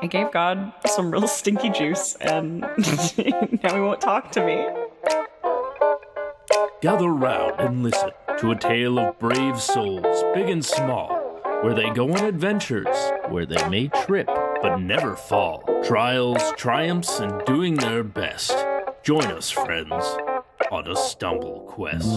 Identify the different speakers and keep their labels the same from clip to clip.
Speaker 1: I gave God some real stinky juice, and now he won't talk to me.
Speaker 2: Gather round and listen to a tale of brave souls, big and small, where they go on adventures, where they may trip but never fall. Trials, triumphs, and doing their best. Join us, friends, on a stumble quest.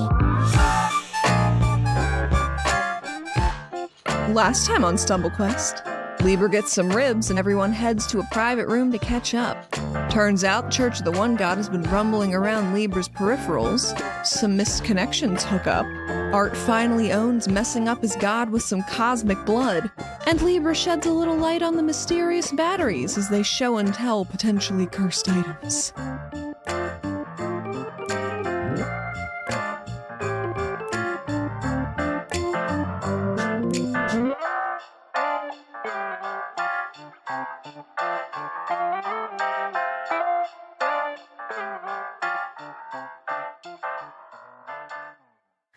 Speaker 3: Last time on Stumble Quest, LeDrew gets some ribs and everyone heads to a private room to catch up. Turns out Church of the One God has been rumbling around LeDrew's peripherals. Some missed connections hook up. Art finally owns messing up his god with some cosmic blood. And LeDrew sheds a little light on the mysterious batteries as they show and tell potentially cursed items.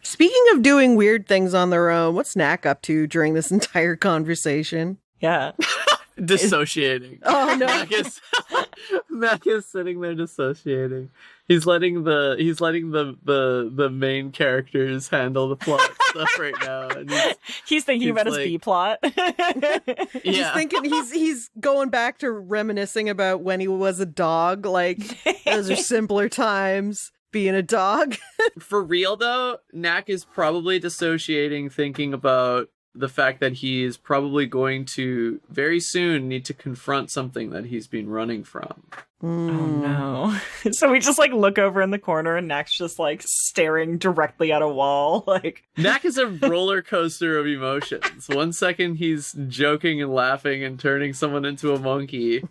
Speaker 4: Speaking of doing weird things on their own, what's Knack up to during this entire conversation?
Speaker 1: Yeah.
Speaker 5: Dissociating.
Speaker 4: Oh no.
Speaker 5: Knack is sitting there dissociating. He's letting the main characters handle the plot stuff right now. And
Speaker 1: he's thinking about his B plot.
Speaker 4: He's thinking he's going back to reminiscing about when he was a dog. Like, those are simpler times. Being a dog.
Speaker 5: For real though, Knack is probably dissociating, thinking about the fact that he is probably going to very soon need to confront something that he's been running from.
Speaker 1: Oh no. So we just like look over in the corner and Knack's just like staring directly at a wall. Like
Speaker 5: Knack is a roller coaster of emotions. One second he's joking and laughing and turning someone into a monkey.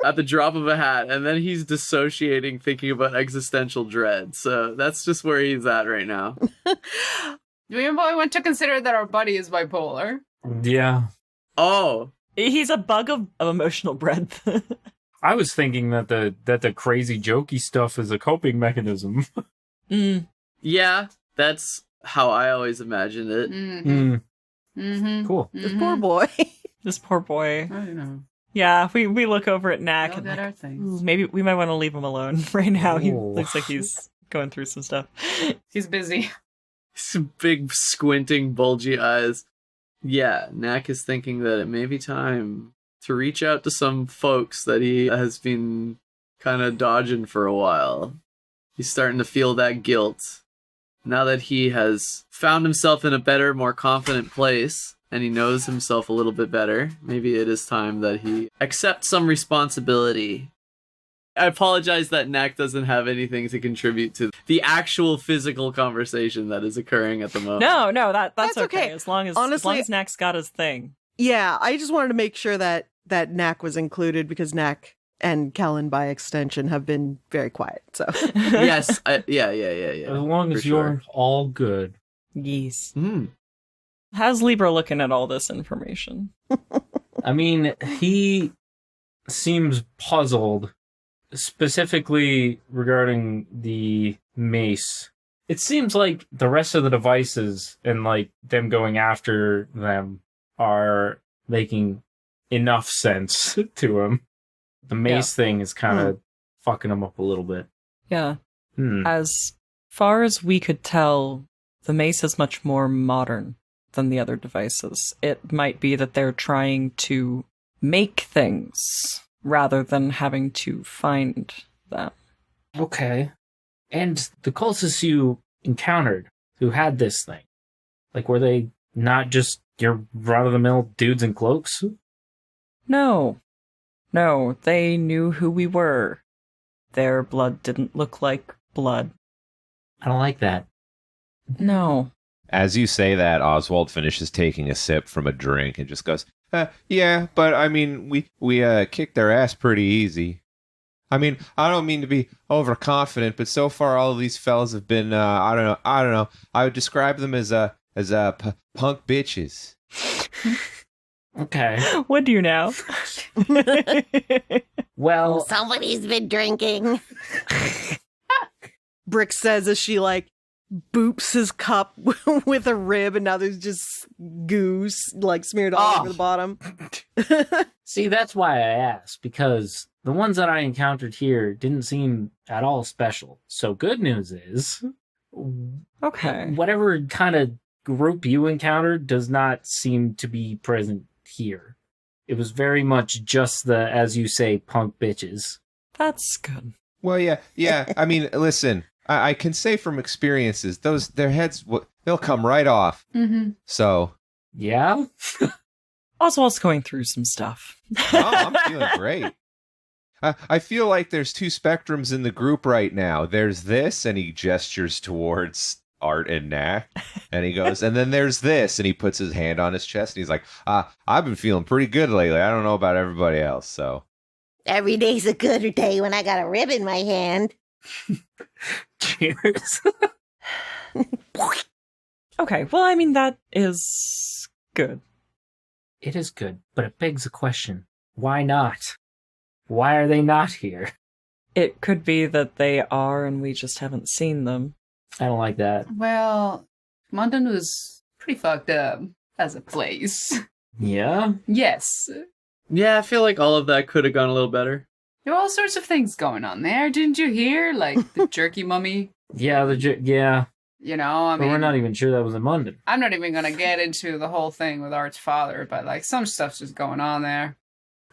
Speaker 5: At the drop of a hat, and then he's dissociating, thinking about existential dread. So that's just where he's at right now.
Speaker 6: Do we want to consider that our buddy is bipolar?
Speaker 7: Yeah.
Speaker 5: Oh.
Speaker 1: He's a bug of emotional breadth.
Speaker 7: I was thinking that the crazy jokey stuff is a coping mechanism.
Speaker 5: Yeah, that's how I always imagined it.
Speaker 6: Mm-hmm. Mm-hmm.
Speaker 7: Cool.
Speaker 4: This poor boy.
Speaker 1: This poor boy.
Speaker 6: I don't know.
Speaker 1: Yeah, we look over at Knack and
Speaker 6: Like,
Speaker 1: like,
Speaker 6: our things.
Speaker 1: maybe we might want to leave him alone right now. He looks like he's going through some stuff.
Speaker 6: He's busy.
Speaker 5: Some big squinting bulgy eyes. Yeah, Knack is thinking that it may be time to reach out to some folks that he has been kind of dodging for a while. He's starting to feel that guilt. Now that he has found himself in a better, more confident place, and he knows himself a little bit better, maybe it is time that he accepts some responsibility. I apologize that Knack doesn't have anything to contribute to the actual physical conversation that is occurring at the moment.
Speaker 1: No, that's okay. As long as Knack's got his thing.
Speaker 4: Yeah, I just wanted to make sure that Knack was included because Knack and Kellan, by extension, have been very quiet. So
Speaker 5: Yes, yeah.
Speaker 7: As long as you're all good.
Speaker 1: Yes. How's LeDrew looking at all this information?
Speaker 7: I mean, he seems puzzled, specifically regarding the mace. It seems like the rest of the devices and like them going after them are making enough sense to him. The mace thing is kind of fucking him up a little bit.
Speaker 1: Yeah. As far as we could tell, the mace is much more modern than the other devices. It might be that they're trying to make things rather than having to find them.
Speaker 7: Okay. And the cultists you encountered who had this thing, like, were they not just your run-of-the-mill dudes in cloaks?
Speaker 1: No, they knew who we were. Their blood didn't look like blood.
Speaker 7: I don't like that.
Speaker 1: No.
Speaker 8: As you say that, Oswalt finishes taking a sip from a drink and just goes, yeah, but I mean, we kicked their ass pretty easy. I mean, I don't mean to be overconfident, but so far all of these fellas have been, I don't know. I would describe them as punk bitches.
Speaker 7: Okay.
Speaker 1: What do you now?
Speaker 7: Well,
Speaker 9: somebody's been drinking.
Speaker 4: Brix says as she like boops his cup with a rib, and now there's just goose like smeared all over the bottom.
Speaker 7: See, that's why I asked, because the ones that I encountered here didn't seem at all special. So good news is,
Speaker 1: Okay.
Speaker 7: whatever kind of group you encountered does not seem to be present here. It was very much just the, as you say, punk bitches.
Speaker 1: That's good.
Speaker 8: Well, yeah. I mean, listen, I can say from experiences, their heads, they'll come right off.
Speaker 6: Mm-hmm.
Speaker 8: So.
Speaker 7: Yeah?
Speaker 1: Oswald's going through some stuff.
Speaker 8: No, I'm feeling great. I feel like there's two spectrums in the group right now. There's this, and he gestures towards Art and Knack, and he goes, and then there's this, and he puts his hand on his chest, and he's like, I've been feeling pretty good lately. I don't know about everybody else, so.
Speaker 9: Every day's a gooder day when I got a rib in my hand.
Speaker 7: Cheers.
Speaker 1: Okay, well, I mean, that is good.
Speaker 7: It is good, but it begs the question, why not? Why are they not here?
Speaker 1: It could be that they are and we just haven't seen them.
Speaker 7: I don't like that.
Speaker 6: Well, London was pretty fucked up as a place.
Speaker 7: Yeah?
Speaker 6: Yes.
Speaker 5: Yeah, I feel like all of that could have gone a little better.
Speaker 6: There were all sorts of things going on there. Didn't you hear? Like the jerky mummy.
Speaker 7: Yeah, yeah.
Speaker 6: You know, I
Speaker 7: But
Speaker 6: mean,
Speaker 7: we're not even sure that was in London.
Speaker 6: I'm not even going to get into the whole thing with Art's father, but like some stuff's just going on there.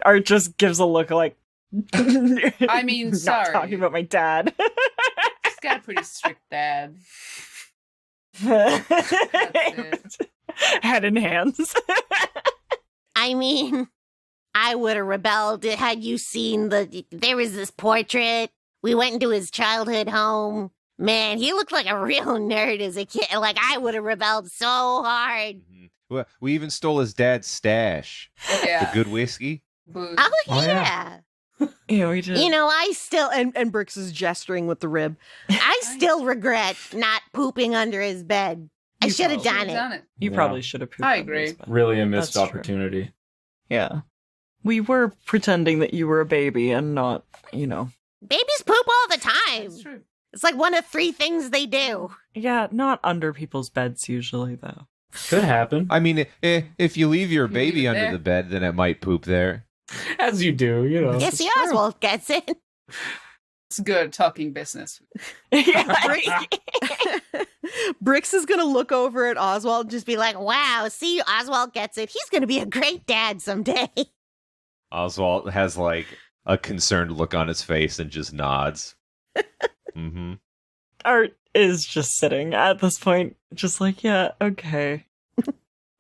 Speaker 1: Art just gives a look like,
Speaker 6: I mean,
Speaker 1: not
Speaker 6: sorry.
Speaker 1: talking about my dad.
Speaker 6: He's got a pretty strict dad.
Speaker 1: Head in hands.
Speaker 9: I mean, I would have rebelled had you seen there was this portrait. We went into his childhood home. Man, he looked like a real nerd as a kid. Like, I would have rebelled so hard.
Speaker 8: Mm-hmm. Well, we even stole his dad's stash.
Speaker 6: Yeah.
Speaker 8: The good whiskey.
Speaker 6: Booze.
Speaker 9: Oh,
Speaker 7: Oh,
Speaker 9: yeah.
Speaker 1: Yeah, we did.
Speaker 9: You know, I still
Speaker 4: And Brix is gesturing with the rib.
Speaker 9: I still regret not pooping under his bed. I
Speaker 6: You
Speaker 9: should have
Speaker 6: probably
Speaker 9: done it.
Speaker 1: You
Speaker 7: Yeah.
Speaker 1: probably should have pooped.
Speaker 6: I
Speaker 1: on
Speaker 6: agree.
Speaker 1: this, but-
Speaker 7: Really a missed
Speaker 1: That's true.
Speaker 7: opportunity.
Speaker 1: Yeah. We were pretending that you were a baby and not,
Speaker 9: Babies poop all the time.
Speaker 6: That's true.
Speaker 9: It's like one of 3 things they do.
Speaker 1: Yeah, not under people's beds usually, though.
Speaker 7: Could happen.
Speaker 8: I mean, if you leave your
Speaker 6: You
Speaker 8: baby
Speaker 6: leave it
Speaker 8: under
Speaker 6: there.
Speaker 8: the bed, then it might poop there.
Speaker 7: As you do, you know.
Speaker 9: Yes, the
Speaker 1: true.
Speaker 9: Oswalt gets it.
Speaker 6: It's good talking business.
Speaker 4: Brix is gonna look over at Oswald and
Speaker 9: Just be like, wow, see, Oswalt gets it. He's going to be a great dad someday.
Speaker 8: Oswalt has like a concerned look on his face and just nods. Mm-hmm.
Speaker 1: Art is just sitting at this point, just like, yeah, okay.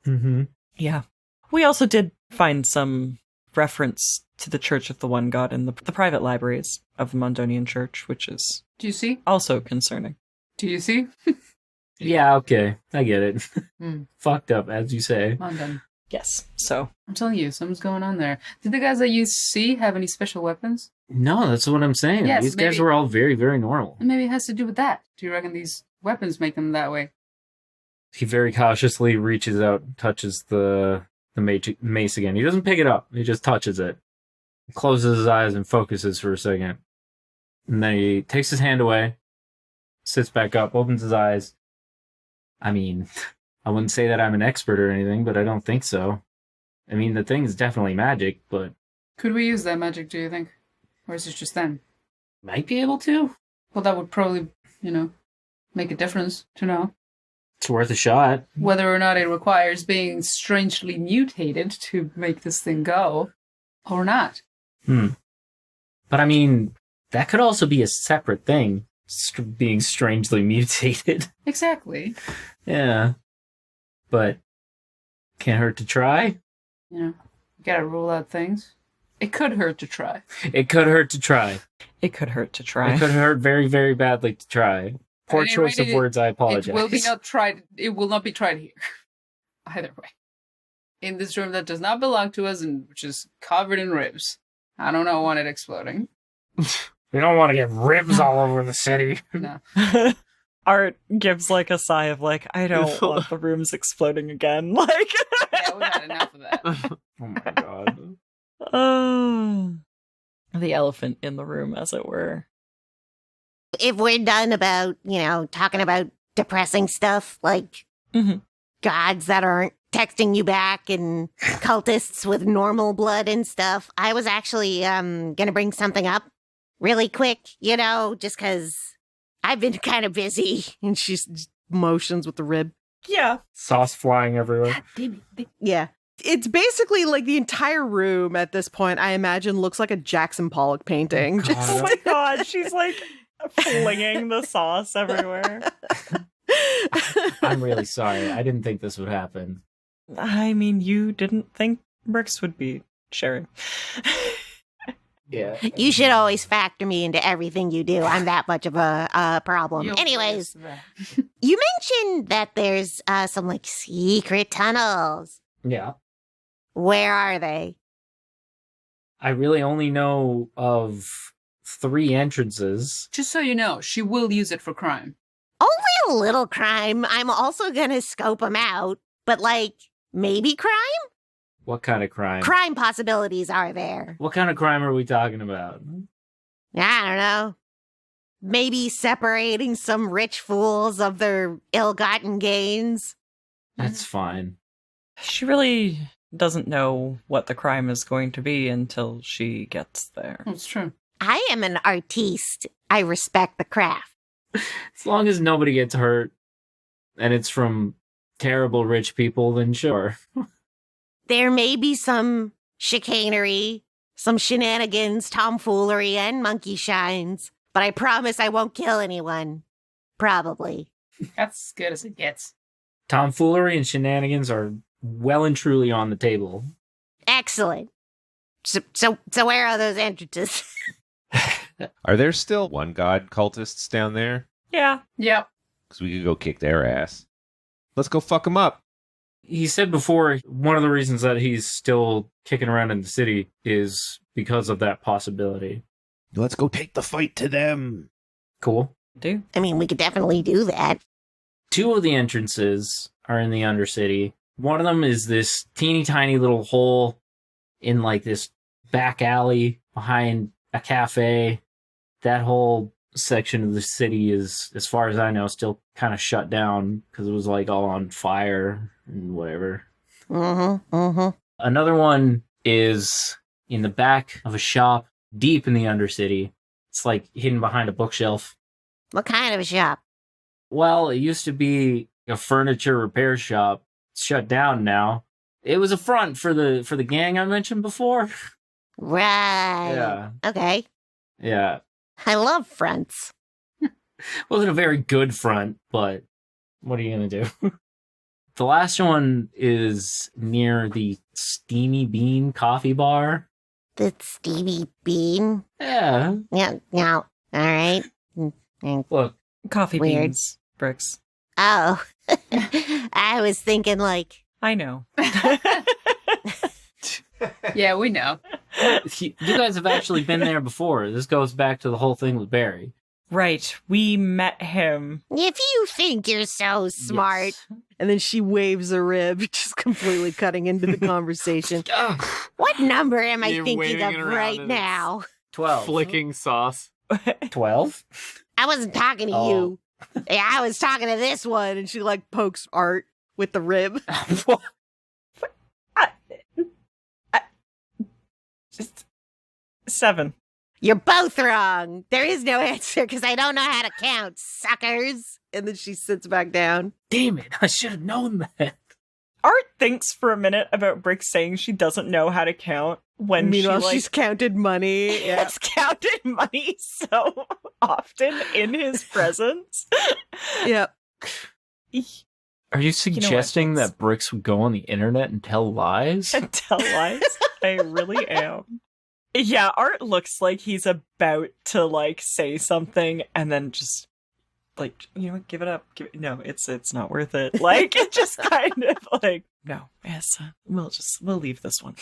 Speaker 7: Mm-hmm.
Speaker 1: Yeah. We also did find some reference to the Church of the One God in the private libraries of the Mondonian Church, which is
Speaker 6: Do you see?
Speaker 1: also concerning.
Speaker 6: Do you see?
Speaker 7: Yeah, okay. I get it.
Speaker 6: Hmm.
Speaker 7: Fucked up, as you say.
Speaker 6: Come on, then.
Speaker 1: Yes. So,
Speaker 6: I'm telling you, something's going on there. Did the guys that you see have any special weapons?
Speaker 7: No, that's what I'm saying.
Speaker 6: Yes,
Speaker 7: These guys
Speaker 6: maybe-
Speaker 7: were all very, very normal.
Speaker 6: And maybe it has to do with that. Do you reckon these weapons make them that way?
Speaker 7: He very cautiously reaches out and touches the mace again. He doesn't pick it up. He just touches it. Closes his eyes and focuses for a second. And then he takes his hand away, sits back up, opens his eyes. I mean, I wouldn't say that I'm an expert or anything, but I don't think so. I mean, the thing is definitely magic, but
Speaker 6: Could we use that magic, do you think? Or is it just them?
Speaker 7: might be able to.
Speaker 6: Well, that would probably, make a difference to know.
Speaker 7: It's worth a shot.
Speaker 6: Whether or not it requires being strangely mutated to make this thing go, or not.
Speaker 7: But I mean, that could also be a separate thing, being strangely mutated.
Speaker 6: Exactly.
Speaker 7: Yeah. But can't hurt to try.
Speaker 6: You gotta rule out things. It could hurt to try.
Speaker 7: It could hurt to try.
Speaker 1: it could hurt to try.
Speaker 7: It could hurt very, very badly to try. Poor
Speaker 6: At any
Speaker 7: choice
Speaker 6: rate,
Speaker 7: of words, I apologize.
Speaker 6: It will be not tried. It will not be tried here. Either way. In this room that does not belong to us and which is covered in ribs. I don't want it exploding.
Speaker 7: We don't want to get ribs all over the city.
Speaker 6: No.
Speaker 1: Art gives like a sigh of like, I don't want the rooms exploding again. Like,
Speaker 6: Yeah, we've had enough of that.
Speaker 7: Oh my god.
Speaker 1: oh, the elephant in the room, as it were.
Speaker 9: If we're done about, talking about depressing stuff, like gods that aren't texting you back and cultists with normal blood and stuff. I was actually gonna bring something up really quick, just because I've been kind of busy.
Speaker 4: And she motions with the rib.
Speaker 1: Yeah.
Speaker 7: Sauce flying everywhere.
Speaker 4: Yeah. It's basically like the entire room at this point, I imagine, looks like a Jackson Pollock painting.
Speaker 1: Oh my god, she's like flinging the sauce everywhere.
Speaker 7: I'm really sorry. I didn't think this would happen.
Speaker 1: I mean, you didn't think Brix would be sharing.
Speaker 7: Yeah.
Speaker 9: You should always factor me into everything you do. I'm that much of a problem. Anyways, you mentioned that there's some like secret tunnels.
Speaker 7: Yeah.
Speaker 9: Where are they?
Speaker 7: I really only know of 3 entrances.
Speaker 6: Just so you know, she will use it for crime.
Speaker 9: Only a little crime. I'm also gonna scope them out, but like maybe crime?
Speaker 7: What kind of crime?
Speaker 9: Crime possibilities are there.
Speaker 7: What kind of crime are we talking about?
Speaker 9: I don't know. Maybe separating some rich fools of their ill-gotten gains.
Speaker 7: That's fine.
Speaker 1: She really doesn't know what the crime is going to be until she gets there.
Speaker 6: That's true.
Speaker 9: I am an artiste. I respect the craft.
Speaker 7: As long as nobody gets hurt and it's from terrible rich people, then sure.
Speaker 9: There may be some chicanery, some shenanigans, tomfoolery, and monkey shines, but I promise I won't kill anyone. Probably.
Speaker 6: That's as good as it gets.
Speaker 7: Tomfoolery and shenanigans are well and truly on the table.
Speaker 9: Excellent. So where are those entrances?
Speaker 8: Are there still one god cultists down there?
Speaker 1: Yeah.
Speaker 6: Yep.
Speaker 8: Because we could go kick their ass. Let's go fuck them up.
Speaker 7: He said before, one of the reasons that he's still kicking around in the city is because of that possibility.
Speaker 8: Let's go take the fight to them.
Speaker 7: Cool.
Speaker 1: Do?
Speaker 9: I mean, we could definitely do that.
Speaker 7: 2 of the entrances are in the Undercity. One of them is this teeny tiny little hole in like this back alley behind a cafe. That whole section of the city is, as far as I know, still kind of shut down because it was like all on fire and whatever. Another one is in the back of a shop deep in the Undercity. It's like hidden behind a bookshelf.
Speaker 9: What kind of a shop?
Speaker 7: Well, it used to be a furniture repair shop. It's shut down now. It was a front for the gang I mentioned before.
Speaker 9: Right.
Speaker 7: Yeah.
Speaker 9: Okay.
Speaker 7: Yeah.
Speaker 9: I love fronts.
Speaker 7: Wasn't a very good front, but what are you going to do? The last one is near the Steamy Bean coffee bar.
Speaker 9: The Steamy Bean?
Speaker 7: Yeah.
Speaker 9: Yeah. All right.
Speaker 7: Look.
Speaker 1: Coffee
Speaker 9: Weird.
Speaker 1: beans, Brix.
Speaker 9: Oh. I was thinking like...
Speaker 1: I know.
Speaker 6: Yeah, we know.
Speaker 7: You guys have actually been there before. This goes back to the whole thing with Barry.
Speaker 1: Right. We met him.
Speaker 9: If you think you're so smart.
Speaker 7: Yes.
Speaker 4: And then she waves a rib, just completely cutting into the conversation.
Speaker 9: What number am I
Speaker 5: You're
Speaker 9: thinking
Speaker 5: waving
Speaker 9: of
Speaker 5: it around
Speaker 9: right
Speaker 5: and
Speaker 9: now?
Speaker 7: 12.
Speaker 5: Flicking sauce.
Speaker 7: 12?
Speaker 9: I wasn't talking to you. Yeah, I was talking to this one.
Speaker 4: And she like pokes Art with the rib.
Speaker 1: Just 7.
Speaker 9: You're both wrong. There is no answer because I don't know how to count, suckers.
Speaker 4: And then she sits back down.
Speaker 7: Damn it, I should have known that.
Speaker 1: Art thinks for a minute about Brix saying she doesn't know how to count when
Speaker 4: Meanwhile,
Speaker 1: she
Speaker 4: she's counted money. Yeah.
Speaker 1: has counted money so often in his presence.
Speaker 4: Yep.
Speaker 7: Are you suggesting that Brix would go on the internet and tell lies?
Speaker 1: And tell lies? I really am. Yeah, Art looks like he's about to like say something and then just like, you know what, give it up. No, it's not worth it. Like, it just kind of like, no, yes, we'll leave this one.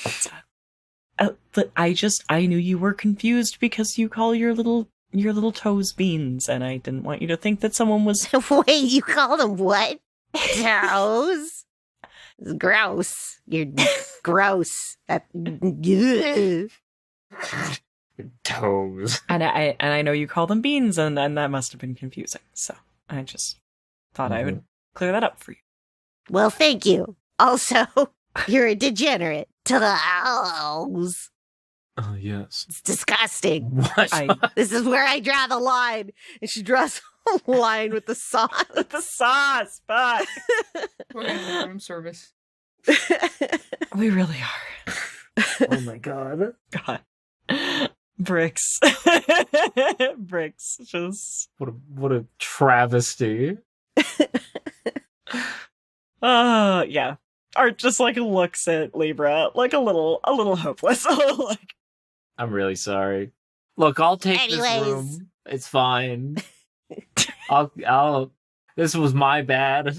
Speaker 1: But I knew you were confused because you call your little toes beans, and I didn't want you to think that someone was.
Speaker 9: Wait, you call them what? Toes? It's gross. You're gross.
Speaker 7: Toes.
Speaker 1: And I know you call them beans, and that must have been confusing. So I just thought I would clear that up for you.
Speaker 9: Well, thank you. Also, you're a degenerate to the owls.
Speaker 7: Oh, yes.
Speaker 9: It's disgusting.
Speaker 7: What?
Speaker 9: This is where I draw the line.
Speaker 4: And she draws a line with the sauce.
Speaker 1: With the sauce, but
Speaker 6: We're going to room service.
Speaker 1: we really are.
Speaker 7: Oh my god.
Speaker 1: God. Brix. Brix. Just
Speaker 7: What a travesty.
Speaker 1: yeah. Art just like looks at Libra like a little hopeless. Like,
Speaker 7: I'm really sorry. Look, I'll take
Speaker 9: Anyways.
Speaker 7: this room. It's fine. I'll this was my bad.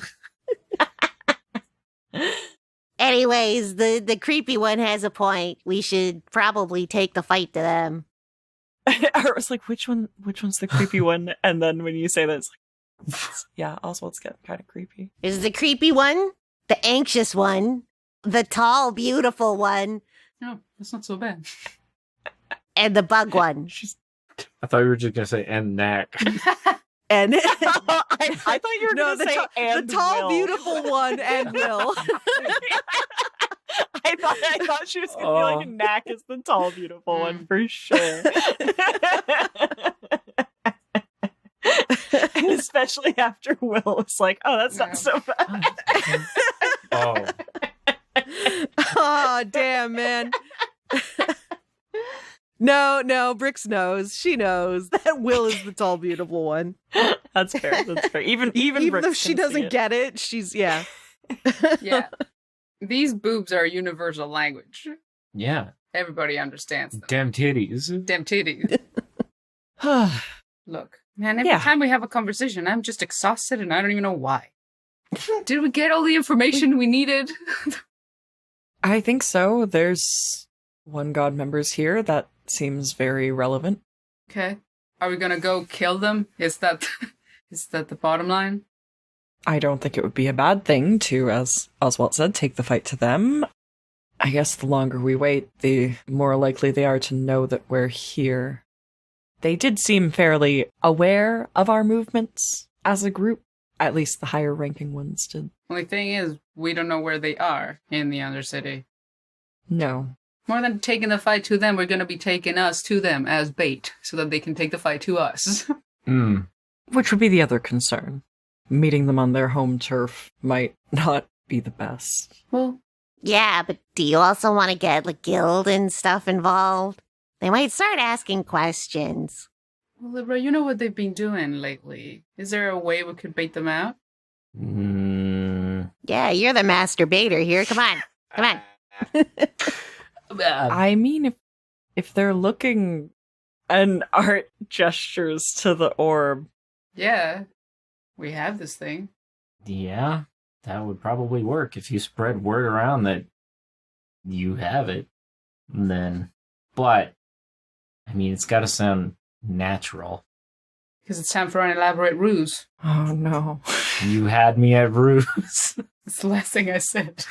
Speaker 9: Anyways, the creepy one has a point. We should probably take the fight to them.
Speaker 1: Art was like, which one's the creepy one? And then when you say that, it's like, yeah, Oswald's getting kind of creepy.
Speaker 9: There's the creepy one, the anxious one, the tall, beautiful one,
Speaker 6: No, that's not so bad.
Speaker 9: and the bug one.
Speaker 7: I thought you were just gonna say and Knack.
Speaker 4: And
Speaker 1: I thought you were going to say and
Speaker 4: the tall,
Speaker 1: Will.
Speaker 4: beautiful one and Will.
Speaker 1: I thought she was going to be like, Knack is the tall, beautiful one for sure. And especially after Will was like, oh, that's not so bad.
Speaker 7: Oh.
Speaker 4: Oh, damn, man. No, Brix knows. She knows that Will is the tall, beautiful one.
Speaker 1: That's fair. That's fair. Even
Speaker 4: Even
Speaker 1: Brix
Speaker 4: though she
Speaker 1: can see
Speaker 4: doesn't
Speaker 1: it.
Speaker 4: get it, she's, yeah.
Speaker 6: Yeah. These boobs are a universal language.
Speaker 7: Yeah.
Speaker 6: Everybody understands them.
Speaker 7: Damn titties.
Speaker 6: Damn titties. Look, man, every
Speaker 1: Yeah.
Speaker 6: time we have a conversation, I'm just exhausted and I don't even know why. Did we get all the information we needed?
Speaker 1: I think so. There's one god members here that seems very relevant.
Speaker 6: Okay. Are we gonna go kill them? Is that the bottom line?
Speaker 1: I don't think it would be a bad thing to, as Oswalt said, take the fight to them. I guess the longer we wait, the more likely they are to know that we're here. They did seem fairly aware of our movements as a group. At least the higher ranking ones did.
Speaker 6: Only thing is, we don't know where they are in the Undercity.
Speaker 1: No.
Speaker 6: More than taking the fight to them, we're gonna be taking us to them as bait, so that they can take the fight to us.
Speaker 1: Which would be the other concern. Meeting them on their home turf might not be the best.
Speaker 6: Well,
Speaker 9: Yeah, but do you also want to get like guild and stuff involved? They might start asking questions.
Speaker 6: well, LeDrew, you know what they've been doing lately. Is there a way we could bait them out?
Speaker 9: Yeah, you're the master baiter here. Come on.
Speaker 1: I mean, if they're looking, and Art gestures to the orb.
Speaker 6: Yeah, we have this thing.
Speaker 7: Yeah, that would probably work if you spread word around that you have it. Then, but I mean, it's got to sound natural.
Speaker 6: Because it's time for an elaborate ruse.
Speaker 1: Oh no.
Speaker 7: You had me at ruse.
Speaker 6: That's the last thing I said.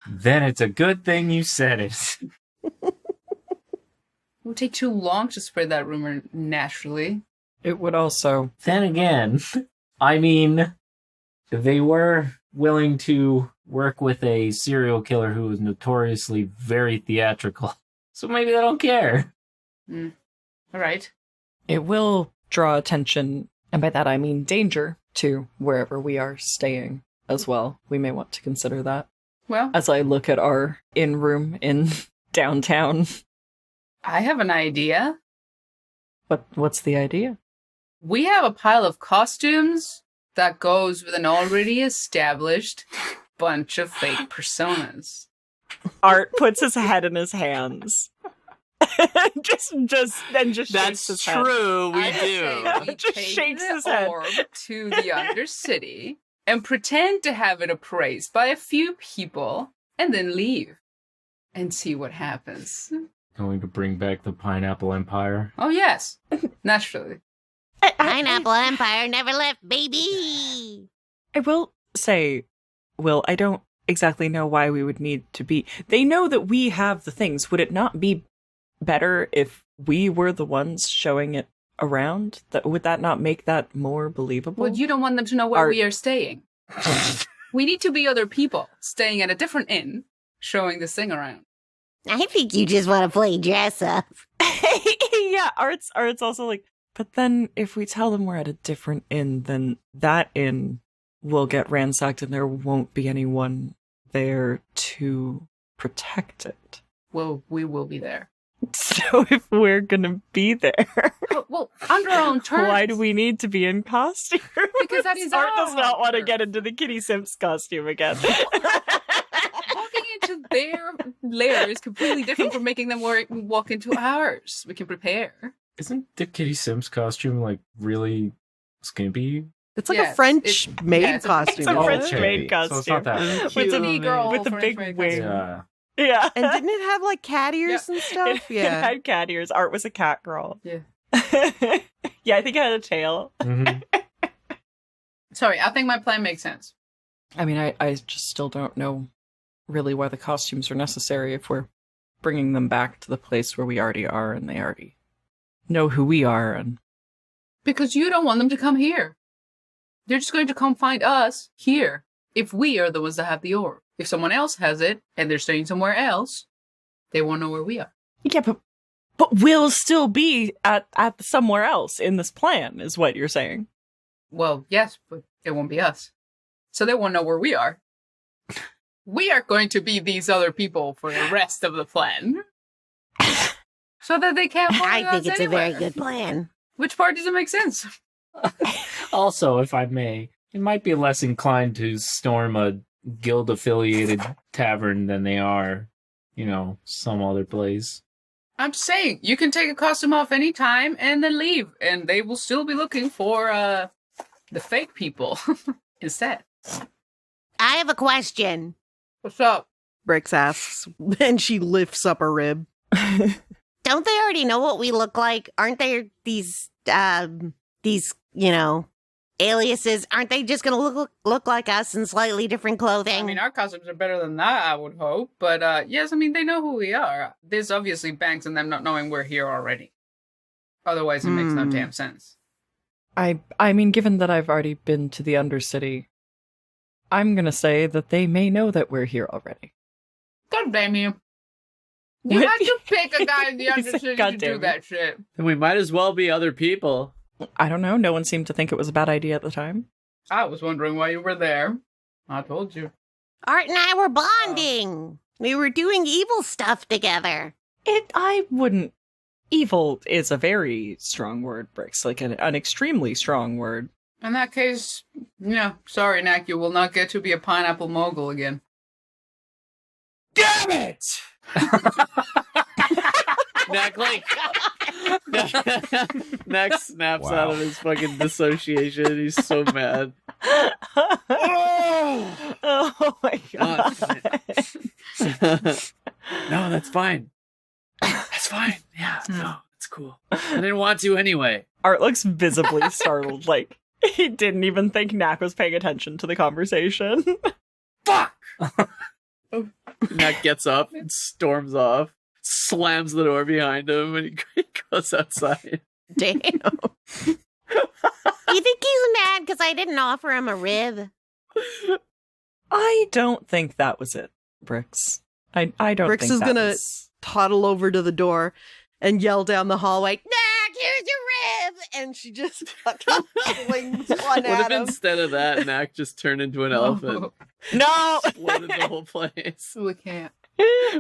Speaker 7: Then it's a good thing you said it.
Speaker 6: It would take too long to spread that rumor naturally.
Speaker 1: It would also.
Speaker 7: Then again, I mean, they were willing to work with a serial killer who was notoriously very theatrical. So maybe they don't care.
Speaker 6: All right.
Speaker 1: It will draw attention, and by that I mean danger, to wherever we are staying as well. We may want to consider that.
Speaker 6: Well,
Speaker 1: As I look at our in-room in downtown.
Speaker 6: I have an idea.
Speaker 1: What's the idea?
Speaker 6: We have a pile of costumes that goes with an already established bunch of fake personas.
Speaker 1: Art puts his head in his hands. just shakes
Speaker 5: That's
Speaker 1: his head.
Speaker 5: true. We
Speaker 6: I
Speaker 5: do.
Speaker 6: say we
Speaker 1: Just
Speaker 6: take
Speaker 1: shakes
Speaker 6: the
Speaker 1: his head.
Speaker 6: orb to the Undercity and pretend to have it appraised by a few people and then leave and see what happens.
Speaker 7: Going to bring back the Pineapple Empire.
Speaker 6: Oh, yes. Naturally.
Speaker 9: Pineapple Empire never left, baby.
Speaker 1: I will say, Will, I don't exactly know why we would need to be. They know that we have the things. Would it not be better if we were the ones showing it around? Would that not make that more believable?
Speaker 6: Well, you don't want them to know where we are staying. We need to be other people staying at a different inn, showing this thing around.
Speaker 9: I think you just want to play dress up.
Speaker 1: Yeah, Art's also like, but then if we tell them we're at a different inn, then that inn will get ransacked and there won't be anyone there to protect it.
Speaker 6: Well, we will be there.
Speaker 1: So if we're gonna be there,
Speaker 6: well, under our own terms.
Speaker 1: Why do we need to be in costume?
Speaker 6: Because that is
Speaker 1: Art
Speaker 6: our
Speaker 1: does not want to get into the Kitty Simps costume again.
Speaker 6: Walking into their lair is completely different from making them walk into ours. We can prepare.
Speaker 7: Isn't the Kitty Sims costume like really skimpy?
Speaker 4: It's like a French maid costume.
Speaker 1: It's a French maid costume.
Speaker 7: So it's not that.
Speaker 1: With a big wing.
Speaker 7: Yeah.
Speaker 4: And didn't it have like cat ears and stuff?
Speaker 1: It had cat ears. Art was a cat girl.
Speaker 6: Yeah.
Speaker 1: Yeah, I think it had a tail.
Speaker 7: Mm-hmm.
Speaker 6: Sorry, I think my plan makes sense.
Speaker 1: I mean, I just still don't know really why the costumes are necessary if we're bringing them back to the place where we already are and they already know who we are. And
Speaker 6: because you don't want them to come here. They're just going to come find us here if we are the ones that have the orb. If someone else has it and they're staying somewhere else, they won't know where we are.
Speaker 1: Yeah, but we'll still be at somewhere else in this plan, is what you're saying.
Speaker 6: Well, yes, but it won't be us. So they won't know where we are. We are going to be these other people for the rest of the plan. So that they can't find us
Speaker 9: I think it's
Speaker 6: anywhere.
Speaker 9: a very good plan.
Speaker 6: Which part doesn't make sense?
Speaker 7: Also, if I may, it might be less inclined to storm a guild-affiliated tavern than they are, some other place.
Speaker 6: I'm saying, you can take a costume off any time and then leave, and they will still be looking for the fake people instead.
Speaker 9: I have a question.
Speaker 6: What's up?
Speaker 4: Brix asks, and she lifts up a rib.
Speaker 9: Don't they already know what we look like? Aren't there these aliases? Aren't they just going to look like us in slightly different clothing?
Speaker 6: I mean, our costumes are better than that, I would hope. But yes, I mean, they know who we are. This obviously banks on them not knowing we're here already. Otherwise, it makes no damn sense.
Speaker 1: I mean, given that I've already been to the Undercity, I'm going to say that they may know that we're here already.
Speaker 6: God damn you. You had to pick a guy in the Undercity to do that shit.
Speaker 5: Then we might as well be other people.
Speaker 1: I don't know. No one seemed to think it was a bad idea at the time.
Speaker 6: I was wondering why you were there. I told you.
Speaker 9: Art and I were bonding. We were doing evil stuff together.
Speaker 1: I wouldn't. Evil is a very strong word, Brix. Like an extremely strong word.
Speaker 6: In that case, sorry, Knack, you will not get to be a pineapple mogul again.
Speaker 5: Damn it! Knack, Knack snaps out of his fucking dissociation. He's so mad.
Speaker 1: Oh my god.
Speaker 5: No, that's fine. That's fine. Yeah, no, it's cool. I didn't want to anyway.
Speaker 1: Art looks visibly startled, like he didn't even think Knack was paying attention to the conversation.
Speaker 5: Fuck! Knack gets up and storms off, slams the door behind him, and he goes outside.
Speaker 9: Damn. You think he's mad because I didn't offer him a rib?
Speaker 1: I don't think that was it, Brix. I don't
Speaker 4: Brix
Speaker 1: think
Speaker 4: is
Speaker 1: that
Speaker 4: gonna
Speaker 1: was...
Speaker 4: toddle over to the door and yell down the hallway, "Knack, here's your rib!" And she just fucking swings one
Speaker 5: What
Speaker 4: at
Speaker 5: if
Speaker 4: him.
Speaker 5: instead of that, Knack just turned into an elephant?
Speaker 1: No!
Speaker 5: Exploded the whole place.
Speaker 6: We can't.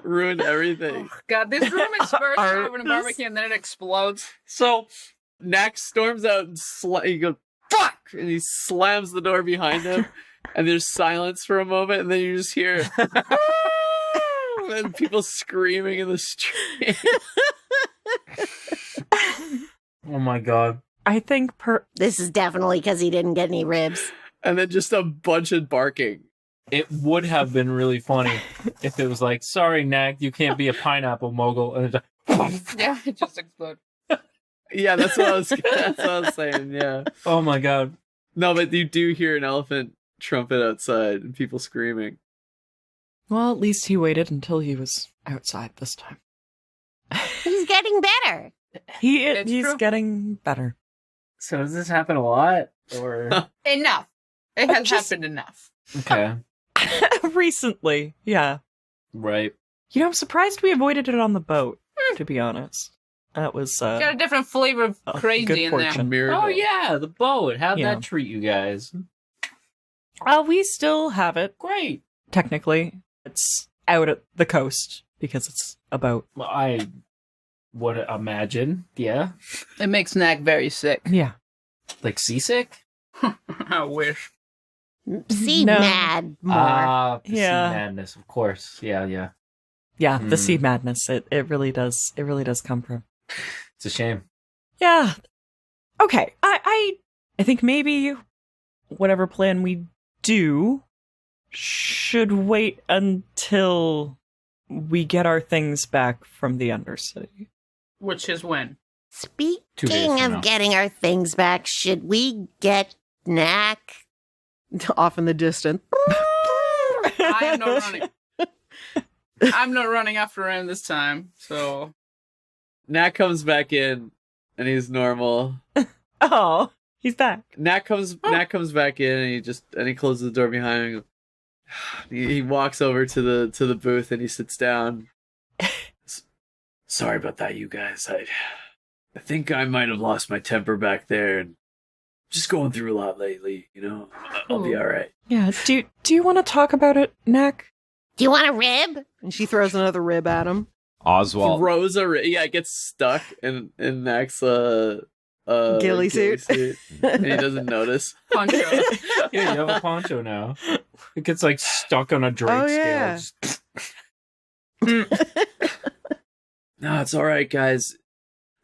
Speaker 5: Ruined everything.
Speaker 6: Oh, God, this room is first over in a barbecue and then it explodes.
Speaker 5: So, Knack storms out and he goes, "Fuck!" And he slams the door behind him. And there's silence for a moment, and then you just hear and people screaming in the street.
Speaker 7: Oh my god.
Speaker 1: I think
Speaker 9: This is definitely because he didn't get any ribs.
Speaker 5: And then just a bunch of barking.
Speaker 7: It would have been really funny if it was like, sorry, Knack, you can't be a pineapple mogul. And it's like,
Speaker 6: Yeah, it just exploded.
Speaker 5: Yeah, that's what I was saying, yeah.
Speaker 7: oh my god.
Speaker 5: No, but you do hear an elephant trumpet outside and people screaming.
Speaker 1: Well, at least he waited until he was outside this time.
Speaker 9: He's getting better.
Speaker 1: He's
Speaker 6: true.
Speaker 1: getting better.
Speaker 7: So does this happen a lot? Or
Speaker 6: Enough. It has
Speaker 1: Just-
Speaker 6: happened enough.
Speaker 7: okay.
Speaker 1: Recently, yeah.
Speaker 7: Right.
Speaker 1: You know, I'm surprised we avoided it on the boat, to be honest. That was
Speaker 6: Got a different flavor of
Speaker 1: good
Speaker 6: crazy in there.
Speaker 1: fortune.
Speaker 5: Miracle.
Speaker 7: Oh yeah, the boat. How'd
Speaker 1: Yeah.
Speaker 7: that treat you guys?
Speaker 1: We still have it,
Speaker 7: Great.
Speaker 1: technically. It's out at the coast because it's a boat.
Speaker 7: Well, I would imagine. Yeah.
Speaker 6: It makes Knack very sick.
Speaker 1: Yeah.
Speaker 7: Like seasick?
Speaker 6: I wish.
Speaker 9: See,
Speaker 1: No.
Speaker 9: mad more.
Speaker 7: The
Speaker 1: Yeah.
Speaker 7: sea madness, of course. Yeah, yeah.
Speaker 1: Yeah, the
Speaker 7: Mm.
Speaker 1: sea madness. It really does come from.
Speaker 7: It's a shame.
Speaker 1: Yeah. Okay. I think maybe whatever plan we do should wait until we get our things back from the Undercity.
Speaker 6: Which is when?
Speaker 7: 2 days
Speaker 9: Speaking
Speaker 7: from
Speaker 9: of
Speaker 7: now.
Speaker 9: getting our things back, should we get Knack?
Speaker 4: Off in the distance.
Speaker 6: I am not running. I'm not running after him this time, so...
Speaker 5: Knack comes back in, and he's normal.
Speaker 1: Oh, he's back.
Speaker 5: Knack comes back in, and he closes the door behind him. He walks over to the booth and he sits down. Sorry about that, you guys. I think I might have lost my temper back there, and just going through a lot lately. You know, I'll be all right.
Speaker 1: Yeah. Do you want to talk about it, Knack?
Speaker 9: Do you want a rib?
Speaker 4: And she throws another rib at him.
Speaker 8: Oswalt.
Speaker 5: Throws it gets stuck in Knack's
Speaker 4: Ghillie suit.
Speaker 5: and he doesn't notice.
Speaker 6: Poncho.
Speaker 7: Yeah, you have a poncho now. It gets like stuck on a Drake
Speaker 4: Oh,
Speaker 7: scale.
Speaker 4: yeah.
Speaker 7: Just-
Speaker 5: No, it's all right, guys.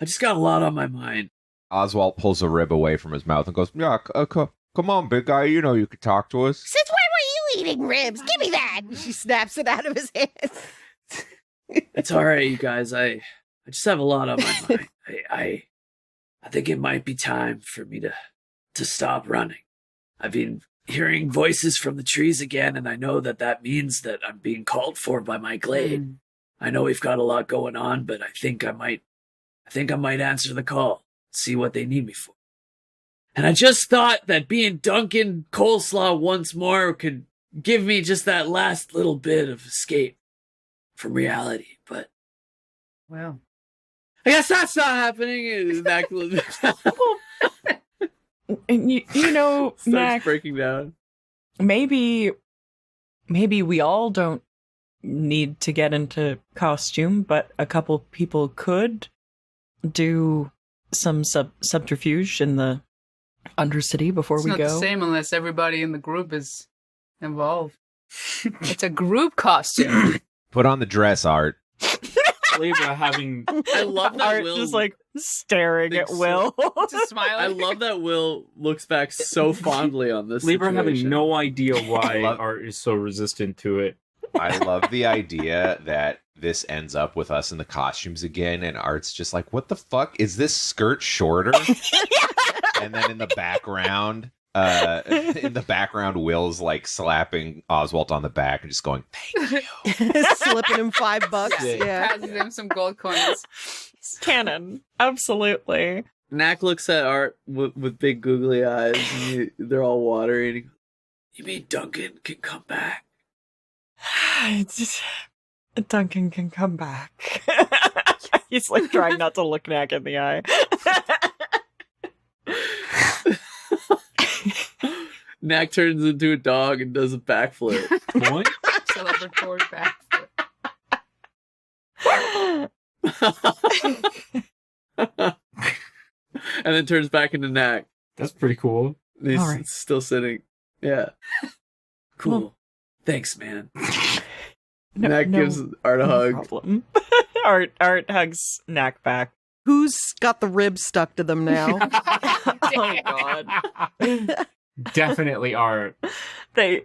Speaker 5: I just got a lot on my mind.
Speaker 8: Oswalt pulls a rib away from his mouth and goes, "Yeah, come on, big guy. You know you could talk to us."
Speaker 9: Since when were you eating ribs? Give me that.
Speaker 4: She snaps it out of his hands.
Speaker 5: It's all right, you guys. I just have a lot on my mind. I think it might be time for me to stop running. I've been hearing voices from the trees again, and I know that means that I'm being called for by my glade. I know we've got a lot going on, but I think I might answer the call, see what they need me for. And I just thought that being Duncan Coleslaw once more could give me just that last little bit of escape from reality, but
Speaker 6: Well,
Speaker 5: I guess that's not happening.
Speaker 1: And you know,
Speaker 5: Starts
Speaker 1: Knack,
Speaker 5: breaking down.
Speaker 1: maybe we all don't need to get into costume, but a couple people could do some subterfuge in the Undercity before
Speaker 6: it's
Speaker 1: we
Speaker 6: not
Speaker 1: go.
Speaker 6: the same unless everybody in the group is involved. It's a group costume.
Speaker 8: Put on the dress, Art.
Speaker 7: Libra having
Speaker 5: I love that
Speaker 1: Art
Speaker 5: Will
Speaker 1: just like staring at
Speaker 5: thinks
Speaker 1: Will.
Speaker 6: Just smiling.
Speaker 5: I love that Will looks back so fondly on this.
Speaker 7: Libra having
Speaker 5: situation.
Speaker 7: no idea why
Speaker 8: love-
Speaker 7: Art is so resistant to it.
Speaker 8: I love the idea that this ends up with us in the costumes again, and Art's just like, "What the fuck? Is this skirt shorter?" And then in the background, Will's like slapping Oswalt on the back and just going, "Thank you."
Speaker 4: Slipping him $5. Yeah.
Speaker 6: Passes him some gold coins.
Speaker 1: Canon. Absolutely.
Speaker 5: Knack looks at Art with big googly eyes, and they're all watery. And he goes, "You mean Duncan can come back?"
Speaker 1: Duncan can come back. He's like trying not to look Knack in the eye.
Speaker 5: Knack turns into a dog and does a backflip.
Speaker 7: Boing.
Speaker 6: Celebratory backflip.
Speaker 5: And then turns back into Knack.
Speaker 7: That's pretty cool.
Speaker 5: He's
Speaker 1: All right.
Speaker 5: still sitting. Yeah. Cool.
Speaker 1: Well-
Speaker 5: Thanks, man.
Speaker 1: No,
Speaker 5: Knack
Speaker 1: no-
Speaker 5: gives Art a
Speaker 1: no
Speaker 5: hug.
Speaker 1: problem. Art hugs Knack back.
Speaker 4: Who's got the ribs stuck to them now?
Speaker 1: Oh god.
Speaker 7: Definitely Art.
Speaker 1: I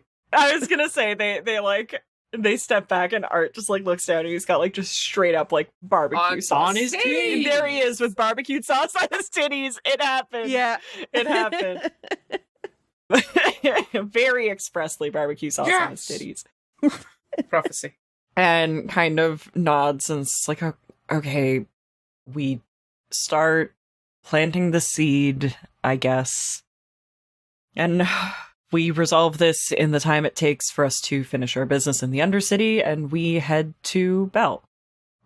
Speaker 1: was gonna say they step back and Art just like looks down and he's got like just straight up like barbecue sauce
Speaker 7: on his titties.
Speaker 1: There he is with barbecue sauce on his titties. It happened.
Speaker 4: Yeah.
Speaker 1: It happened. Very expressly barbecue sauce on his titties.
Speaker 6: Prophecy.
Speaker 1: And kind of nods and it's like, okay, we start planting the seed, I guess. And we resolve this in the time it takes for us to finish our business in the Undercity, and we head to Bell.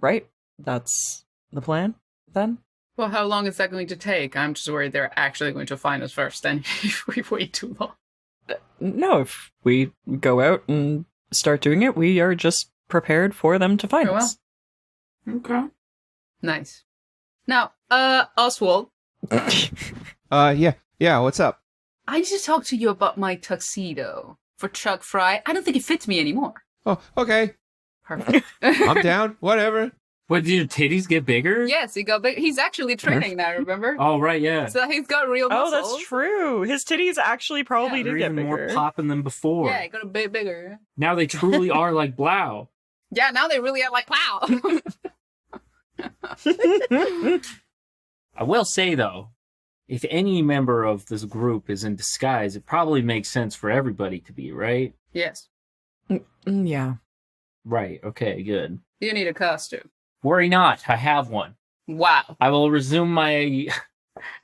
Speaker 1: Right? That's the plan, then?
Speaker 6: Well, how long is that going to take? I'm just worried they're actually going to find us first, and if we wait too long.
Speaker 1: No, if we go out and start doing it, we are just prepared for them to find us.
Speaker 6: Okay. Nice. Now, Oswalt.
Speaker 8: Yeah, what's up?
Speaker 6: I need to talk to you about my tuxedo for Chuck Fry. I don't think it fits me anymore.
Speaker 8: Oh, okay.
Speaker 6: Perfect.
Speaker 8: I'm down. Whatever.
Speaker 7: What, did your titties get bigger?
Speaker 6: Yes, he got big. He's actually training now, remember?
Speaker 7: Oh, right, yeah.
Speaker 6: So he's got real muscles.
Speaker 1: Oh, that's true. His titties actually probably did
Speaker 7: They're
Speaker 1: get
Speaker 7: even
Speaker 1: bigger.
Speaker 7: more popping than before.
Speaker 6: Yeah, he got a bit bigger.
Speaker 7: Now they truly are like Blau.
Speaker 6: Yeah, now they really are like, wow.
Speaker 7: I will say, though, if any member of this group is in disguise, it probably makes sense for everybody to be, right?
Speaker 6: Yes.
Speaker 1: Yeah.
Speaker 7: Right, okay, good.
Speaker 6: You need a costume.
Speaker 7: Worry not, I have one.
Speaker 6: Wow.
Speaker 7: I will resume my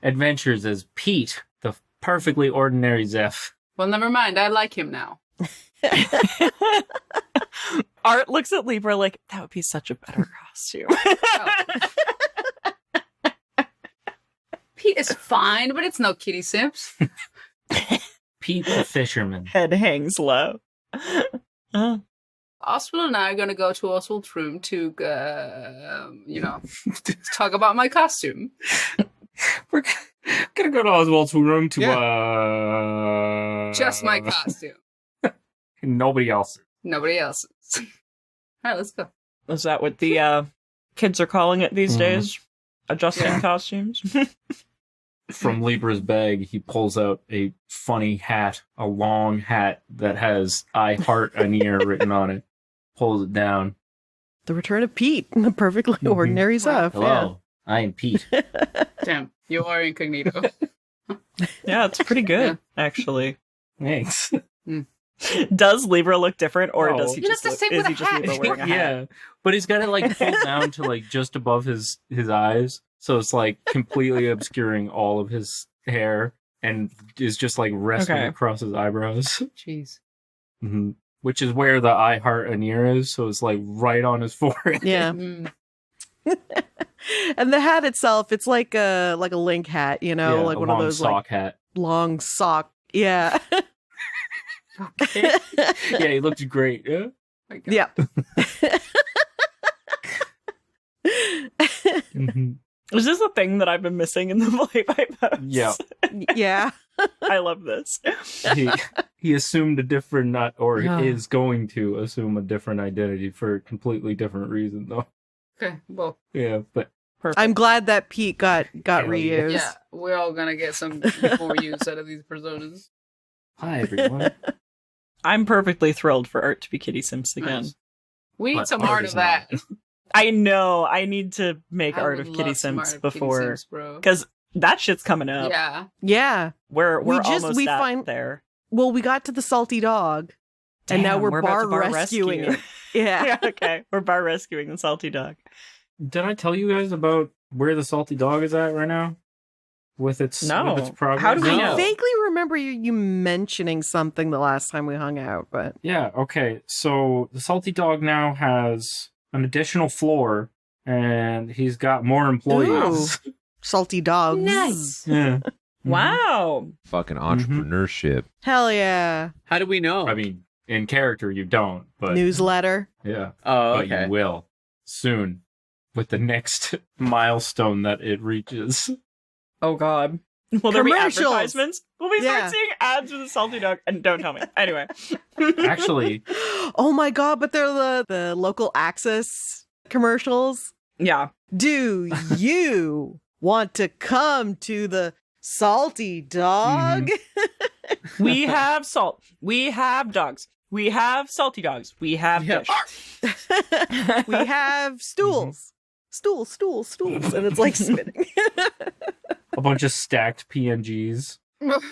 Speaker 7: adventures as Pete, the perfectly ordinary Zeph.
Speaker 6: Well, never mind. I like him now.
Speaker 1: Art looks at Libra like, that would be such a better costume.
Speaker 6: Pete is fine, but it's no Kitty Sims.
Speaker 7: Pete the fisherman.
Speaker 1: Head hangs low.
Speaker 6: Oswald and I are going to go to Oswald's room to, talk about my costume.
Speaker 7: We're gonna go to Oswald's room to,
Speaker 6: Just my costume.
Speaker 7: Nobody else.
Speaker 6: Nobody else's. All right, let's go.
Speaker 1: Is that what the kids are calling it these days? Adjusting costumes?
Speaker 7: From Libra's bag, he pulls out a funny hat, a long hat that has I heart an ear written on it. Pulls it down.
Speaker 4: The return of Pete, the perfectly ordinary Zeph.
Speaker 7: Hello, I am Pete.
Speaker 6: Damn, you are incognito.
Speaker 1: Yeah, it's pretty good, actually.
Speaker 7: Thanks.
Speaker 1: Does Libra look different, or
Speaker 7: No.
Speaker 1: does he
Speaker 6: You
Speaker 1: just
Speaker 6: look the same
Speaker 1: is
Speaker 6: with
Speaker 1: he
Speaker 6: a
Speaker 1: just
Speaker 6: hat.
Speaker 1: Libra wearing a hat?
Speaker 7: Yeah, but he's got it like pulled down to like just above his eyes, so it's like completely obscuring all of his hair, and is just like resting across his eyebrows.
Speaker 6: Jeez.
Speaker 7: Mm-hmm. Which is where the I heart an ear is, so it's like right on his forehead.
Speaker 4: Yeah. And the hat itself, it's like a Link hat, like one of those
Speaker 7: sock hat.
Speaker 4: Long sock. Yeah.
Speaker 6: Okay.
Speaker 7: Yeah, he looked great. Yeah.
Speaker 4: Yeah.
Speaker 7: Mm-hmm.
Speaker 1: Is this a thing that I've been missing in the play-by posts?
Speaker 7: Yeah.
Speaker 4: Yeah.
Speaker 1: I love this.
Speaker 7: He assumed a different, is going to assume a different identity for a completely different reason, though.
Speaker 6: Okay, well.
Speaker 7: Yeah, but
Speaker 1: perfect.
Speaker 4: I'm glad that Pete got reused.
Speaker 6: Yeah, we're all gonna get some more use out of these personas.
Speaker 7: Hi, everyone.
Speaker 1: I'm perfectly thrilled for Art to be Kitty Sims again.
Speaker 6: Nice. We need
Speaker 7: But
Speaker 6: some
Speaker 7: art
Speaker 6: art
Speaker 7: is
Speaker 6: of that.
Speaker 1: I know. I need to make
Speaker 6: I
Speaker 1: art
Speaker 6: would
Speaker 1: of Kitty
Speaker 6: love some
Speaker 1: Sims
Speaker 6: art of Kitty
Speaker 1: before,
Speaker 6: Sims, bro.
Speaker 1: because that shit's coming up.
Speaker 6: Yeah.
Speaker 4: Yeah.
Speaker 1: We're almost
Speaker 4: we
Speaker 1: at
Speaker 4: find
Speaker 1: there.
Speaker 4: Well, we got to the salty dog, and now
Speaker 1: Damn,
Speaker 4: we're
Speaker 1: about
Speaker 4: bar
Speaker 1: to bar
Speaker 4: rescuing
Speaker 1: rescue.
Speaker 4: it. Yeah.
Speaker 1: Yeah, okay. We're bar rescuing the salty dog.
Speaker 7: Did I tell you guys about where the salty dog is at right now? With its progress?
Speaker 1: How do we
Speaker 4: I
Speaker 1: know?
Speaker 4: vaguely remember you mentioning something the last time we hung out, but
Speaker 7: Yeah, okay. So the salty dog now has an additional floor, and he's got more employees.
Speaker 4: salty dogs.
Speaker 6: Nice.
Speaker 7: Yeah.
Speaker 1: Wow.
Speaker 8: Fucking entrepreneurship.
Speaker 4: Hell yeah.
Speaker 5: How do we know?
Speaker 7: I mean, in character you don't, but
Speaker 4: Newsletter.
Speaker 7: yeah.
Speaker 5: Oh,
Speaker 7: But
Speaker 5: okay.
Speaker 7: you will soon with the next milestone that it reaches.
Speaker 1: Oh God. Will there be
Speaker 4: Commercials.
Speaker 1: advertisements? Will we
Speaker 4: Yeah.
Speaker 1: start seeing ads for the salty dog? And don't tell me. Anyway.
Speaker 7: Actually,
Speaker 4: Oh my god, but they're the local access commercials.
Speaker 1: Yeah.
Speaker 4: Do you want to come to the salty dog?
Speaker 1: We have salt. We have dogs. We have salty dogs. We have
Speaker 5: Yeah.
Speaker 1: fish.
Speaker 4: We have stools. Stools. And it's like spinning.
Speaker 7: a bunch of stacked PNGs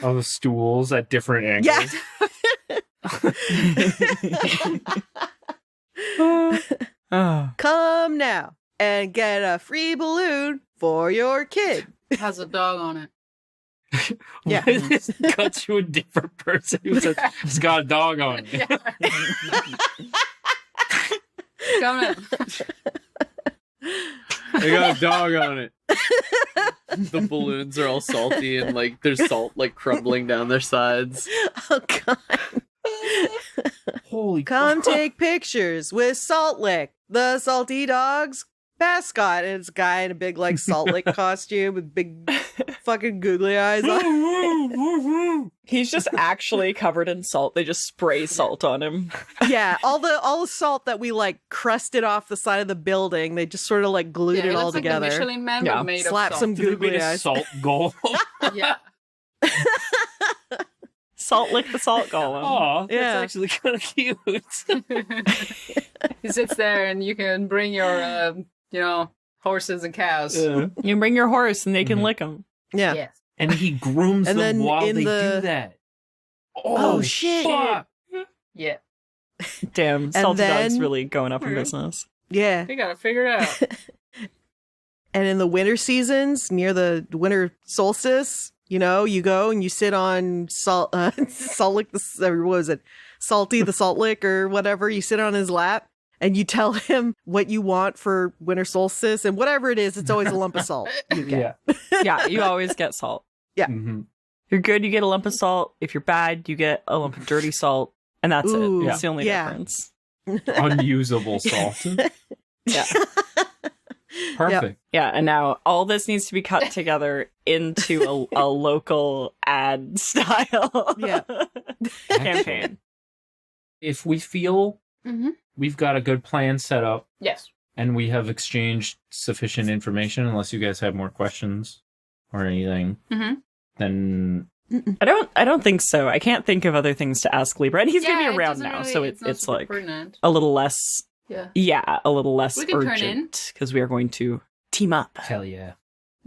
Speaker 7: of stools at different angles.
Speaker 4: Yeah.
Speaker 1: Oh.
Speaker 4: Come now. and get a free balloon for your kid.
Speaker 6: It has a dog on it.
Speaker 4: Yeah.
Speaker 7: This cuts to a different person who says, it's got a dog on it.
Speaker 6: Yeah. Come in.
Speaker 5: They got a dog on it. The balloons are all salty and like there's salt like crumbling down their sides.
Speaker 4: Oh God.
Speaker 7: Holy
Speaker 4: Come take pictures with Salt Lick, the salty dog's mascot. And it's a guy in a big like Salt Lick costume with big fucking googly eyes on.
Speaker 1: He's just actually covered in salt. They just spray salt on him.
Speaker 4: Yeah, all the salt that we like crusted off the side of the building, they just sort of like glued it all
Speaker 6: looks
Speaker 4: together.
Speaker 6: Like the Michelin Man
Speaker 1: Yeah.
Speaker 6: but made
Speaker 4: Slap
Speaker 6: of
Speaker 4: some
Speaker 6: salt.
Speaker 4: googly eyes.
Speaker 7: salt goal.
Speaker 6: Yeah.
Speaker 1: Salt Lick the Salt Golem.
Speaker 7: Oh, that's
Speaker 4: Yeah.
Speaker 7: actually kind of cute.
Speaker 6: He sits there and you can bring your, horses and cows.
Speaker 1: You can bring your horse and they can lick him.
Speaker 4: Yeah.
Speaker 6: Yes.
Speaker 7: And he grooms
Speaker 4: And
Speaker 7: them
Speaker 4: then
Speaker 7: while
Speaker 4: in
Speaker 7: they
Speaker 4: the-
Speaker 7: do that.
Speaker 4: Oh, shit.
Speaker 7: Fuck.
Speaker 6: Yeah.
Speaker 1: Damn,
Speaker 4: And
Speaker 1: Salty Dog's
Speaker 4: then-
Speaker 1: really going up in business.
Speaker 4: Yeah.
Speaker 6: They gotta figure it out.
Speaker 4: And in the winter seasons, near the winter solstice, you go and you sit on Salt Lick, what was it? Salty the Salt Lick or whatever. You sit on his lap and you tell him what you want for winter solstice. And whatever it is, it's always a lump of salt. You get.
Speaker 7: Yeah.
Speaker 1: Yeah, you always get salt.
Speaker 7: Mm-hmm.
Speaker 1: If you're good, you get a lump of salt. If you're bad, you get a lump of dirty salt. And that's
Speaker 4: Ooh,
Speaker 1: it. That's the only
Speaker 4: yeah.
Speaker 1: difference.
Speaker 7: Unusable salt.
Speaker 1: Yeah.
Speaker 7: Perfect.
Speaker 1: Yeah, and now all this needs to be cut together into a local ad style
Speaker 4: Yeah.
Speaker 1: campaign.
Speaker 7: If we feel
Speaker 6: Mm-hmm.
Speaker 7: we've got a good plan set up
Speaker 6: Yes.
Speaker 7: and we have exchanged sufficient information, unless you guys have more questions or anything,
Speaker 6: Mm-hmm.
Speaker 7: then
Speaker 1: I don't think so. I can't think of other things to ask Libra, and he's gonna be around now, so
Speaker 6: not
Speaker 1: it's
Speaker 6: super
Speaker 1: like
Speaker 6: pertinent.
Speaker 1: a little less.
Speaker 6: Yeah.
Speaker 1: A little less
Speaker 6: We can turn in.
Speaker 1: urgent because we are going to team up.
Speaker 7: hell yeah.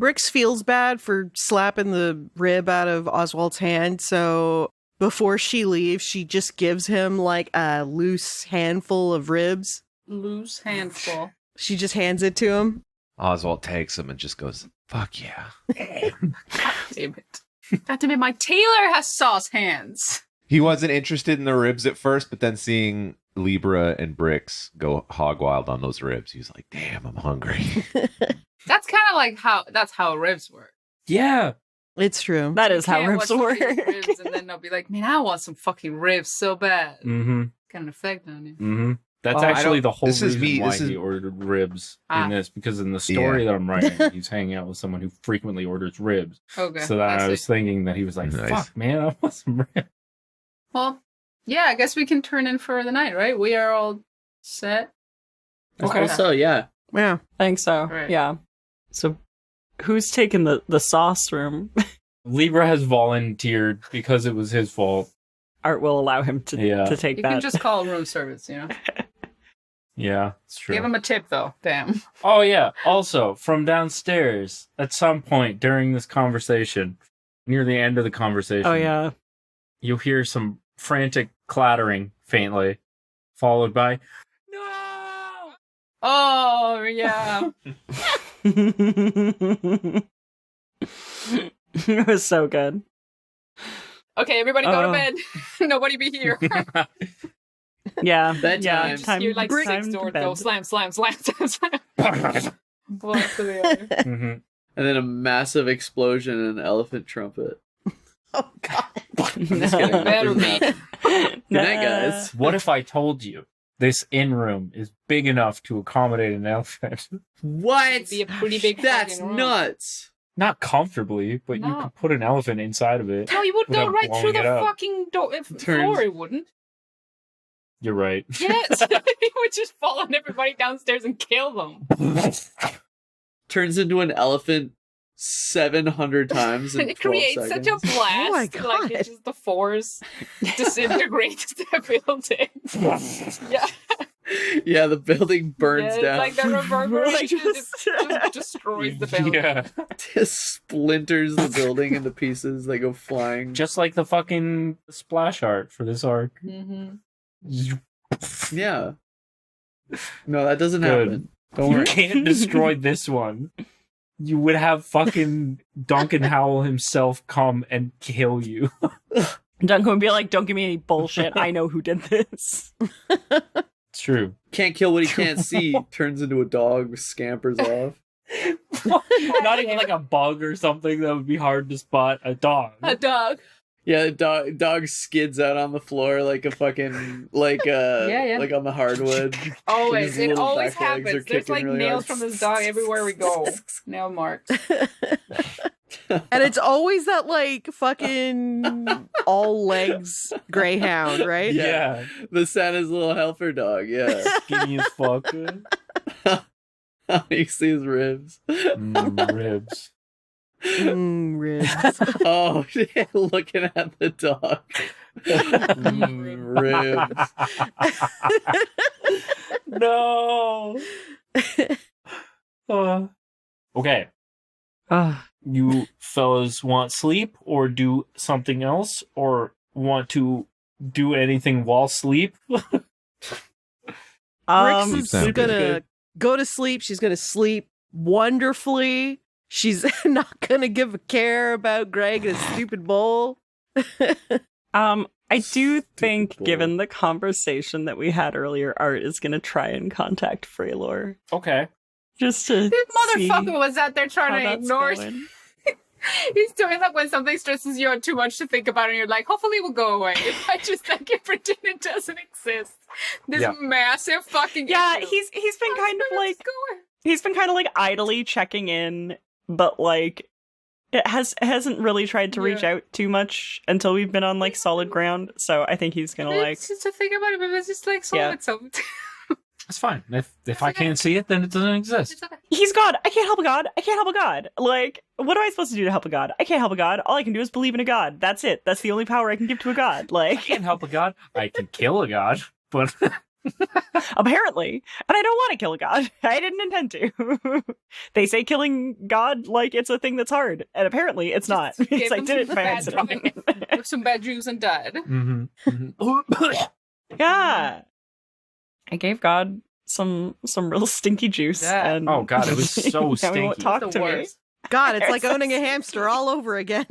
Speaker 4: Brix feels bad for slapping the rib out of Oswald's hand, so before she leaves, she just gives him like a loose handful of ribs.
Speaker 6: Loose handful.
Speaker 4: She just hands it to him.
Speaker 8: Oswalt takes him and just goes, fuck yeah.
Speaker 6: God damn it. God damn it, my tailor has sauce hands.
Speaker 8: He wasn't interested in the ribs at first, but then seeing Libra and Brix go hog wild on those ribs, he was like, damn, I'm hungry.
Speaker 6: That's kind of like how ribs work.
Speaker 7: Yeah.
Speaker 4: It's true.
Speaker 1: That is how
Speaker 6: Can't
Speaker 1: ribs
Speaker 6: watch
Speaker 1: work.
Speaker 6: somebody's ribs and then they'll be like, man, I want some fucking ribs so bad.
Speaker 7: Mm-hmm.
Speaker 6: Got an effect on you.
Speaker 7: Mm-hmm. That's
Speaker 8: Oh, I
Speaker 7: actually
Speaker 8: don't-
Speaker 7: the whole
Speaker 8: this is
Speaker 7: reason
Speaker 8: me-
Speaker 7: why
Speaker 8: this is-
Speaker 7: he ordered ribs
Speaker 6: Ah.
Speaker 7: in this, because in the story that I'm writing, he's hanging out with someone who frequently orders ribs.
Speaker 6: Okay.
Speaker 7: So then I
Speaker 6: see.
Speaker 7: was thinking that he was like,
Speaker 8: Nice.
Speaker 7: fuck, man, I want some ribs.
Speaker 6: Well, yeah, I guess we can turn in for the night, right? We are all set.
Speaker 5: Okay. So yeah.
Speaker 4: Yeah.
Speaker 1: I think so.
Speaker 6: Right.
Speaker 1: Yeah. So who's taking the sauce room?
Speaker 7: Libra has volunteered because it was his fault.
Speaker 1: Art will allow him to take
Speaker 6: You
Speaker 1: that.
Speaker 6: can just call room service,
Speaker 7: Yeah, it's true.
Speaker 6: Give him a tip, though. Damn.
Speaker 7: Oh, yeah. Also, from downstairs, at some point during this conversation, near the end of the conversation,
Speaker 1: Oh yeah.
Speaker 7: you'll hear some frantic clattering faintly, followed by, no!
Speaker 6: Oh, yeah.
Speaker 1: It was so good.
Speaker 6: Okay, everybody go to
Speaker 1: Oh.
Speaker 6: bed. Nobody be here.
Speaker 1: Yeah.
Speaker 5: Bedtime.
Speaker 1: Yeah.
Speaker 5: Just
Speaker 6: You're like
Speaker 1: time
Speaker 6: six
Speaker 1: to
Speaker 6: doors
Speaker 1: bed.
Speaker 6: go slam, slam, slam, slam, slam. One after the other.
Speaker 7: Mhm.
Speaker 5: And then a massive explosion and an elephant trumpet.
Speaker 4: Oh God.
Speaker 5: I'm just kidding.
Speaker 6: Better
Speaker 5: Doesn't
Speaker 6: be.
Speaker 5: happen. Good night, guys.
Speaker 7: What if I told you this in-room is big enough to accommodate an elephant?
Speaker 5: What?
Speaker 6: It'd be a pretty big
Speaker 5: That's
Speaker 6: fucking room.
Speaker 5: nuts.
Speaker 7: Not comfortably, but you
Speaker 6: No.
Speaker 7: could put an elephant inside of it.
Speaker 6: No, you would go
Speaker 7: Without
Speaker 6: right through
Speaker 7: blowing
Speaker 6: the
Speaker 7: it up.
Speaker 6: fucking floor. It wouldn't.
Speaker 7: You're right.
Speaker 6: Yes. It would just fall on everybody downstairs and kill them.
Speaker 5: Turns into an elephant 700 times in
Speaker 6: It
Speaker 5: 12
Speaker 6: creates
Speaker 5: seconds.
Speaker 6: such a blast.
Speaker 4: Oh my
Speaker 6: Like,
Speaker 4: God.
Speaker 6: it's just the force disintegrates the building. Yeah.
Speaker 5: Yeah, the building burns
Speaker 6: Yeah,
Speaker 5: down.
Speaker 6: Like the reverberation just destroys the building.
Speaker 7: Yeah.
Speaker 5: Just splinters the building into pieces. They go flying.
Speaker 7: Just like the fucking splash art for this arc.
Speaker 6: Mm-hmm.
Speaker 5: Yeah. No, that doesn't
Speaker 7: Good.
Speaker 5: happen.
Speaker 7: You can't destroy this one. You would have fucking Duncan Howell himself come and kill you.
Speaker 1: Duncan would be like, don't give me any bullshit. I know who did this.
Speaker 7: It's true.
Speaker 5: Can't kill what he can't see. Turns into a dog, scampers off.
Speaker 7: Not even like a bug or something that would be hard to spot. A dog.
Speaker 6: A dog.
Speaker 5: Yeah, the dog skids out on the floor like a fucking like on the hardwood.
Speaker 6: Always,
Speaker 5: His
Speaker 6: it
Speaker 5: little
Speaker 6: always
Speaker 5: back legs are
Speaker 6: happens. There's
Speaker 5: kicking
Speaker 6: like
Speaker 5: really
Speaker 6: nails
Speaker 5: hard.
Speaker 6: from this dog everywhere we go. Nail marks.
Speaker 4: And it's always that like fucking all legs greyhound, right?
Speaker 7: Yeah.
Speaker 5: The Santa's little helper dog. Yeah,
Speaker 7: Skinny as fuck.
Speaker 5: you see his ribs.
Speaker 7: Ribs.
Speaker 4: Ribs.
Speaker 5: Oh, yeah, looking at the dog. Ribs.
Speaker 7: No. Okay. You fellas want sleep or do something else or want to do anything while asleep?
Speaker 4: Brix is
Speaker 8: Sounds
Speaker 4: gonna
Speaker 8: good.
Speaker 4: go to sleep. She's gonna sleep wonderfully. She's not gonna give a care about Greg and his stupid bowl.
Speaker 1: I do think,
Speaker 5: bull.
Speaker 1: given the conversation that we had earlier, Art is going to try and contact Freylor.
Speaker 7: Okay.
Speaker 1: Just to
Speaker 6: This
Speaker 1: see
Speaker 6: motherfucker was out there
Speaker 1: how
Speaker 6: trying to
Speaker 1: that's
Speaker 6: ignore.
Speaker 1: going.
Speaker 6: He's doing like when something stresses you out too much to think about, and you're like, hopefully it will go away. If I just like pretend it doesn't exist. This
Speaker 7: Yeah.
Speaker 6: massive fucking
Speaker 1: Yeah,
Speaker 6: issue.
Speaker 1: he's been kind of like
Speaker 6: Going.
Speaker 1: he's been kind of like idly checking in, but like it hasn't really tried to reach
Speaker 6: Yeah.
Speaker 1: out too much until we've been on like solid ground. So I think he's gonna like
Speaker 6: It's just to think about it, but it's just like solve
Speaker 1: Yeah.
Speaker 6: itself.
Speaker 7: That's fine. If I can't see it, then it doesn't exist.
Speaker 6: It's okay.
Speaker 1: he's God. I can't help a God. I can't help a God. Like, what am I supposed to do to help a God? I can't help a God. All I can do is believe in a God. That's it. That's the only power I can give to a God.
Speaker 7: I
Speaker 1: Like,
Speaker 7: can't help a god. I can kill a god, but
Speaker 1: apparently. And I don't want to kill a God. I didn't intend to. They say killing God, like, it's a thing that's hard. And apparently it's not.
Speaker 6: Gave
Speaker 1: It's like,
Speaker 6: him
Speaker 1: did it
Speaker 6: some
Speaker 1: by
Speaker 6: bad
Speaker 1: accident.
Speaker 6: Some bad juice and died.
Speaker 1: Yeah. I gave God some real stinky juice.
Speaker 6: Yeah.
Speaker 1: And
Speaker 7: Oh, God, it was so
Speaker 1: now he
Speaker 7: stinky.
Speaker 1: won't talk
Speaker 6: The
Speaker 1: to me.
Speaker 6: worst.
Speaker 4: God, it's like owning a hamster all over again.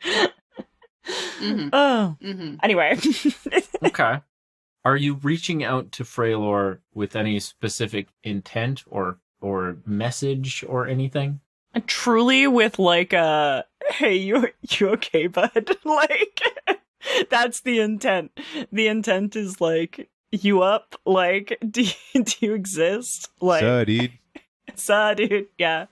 Speaker 6: Mm-hmm.
Speaker 1: Oh.
Speaker 6: Mm-hmm.
Speaker 1: Anyway.
Speaker 7: Okay. Are you reaching out to Freylor with any specific intent or message or anything?
Speaker 1: Truly with like a, hey, you okay, bud? Like, that's the intent. The intent is like, you up? Like, do you exist? Like,
Speaker 8: So, dude.
Speaker 1: dude, yeah.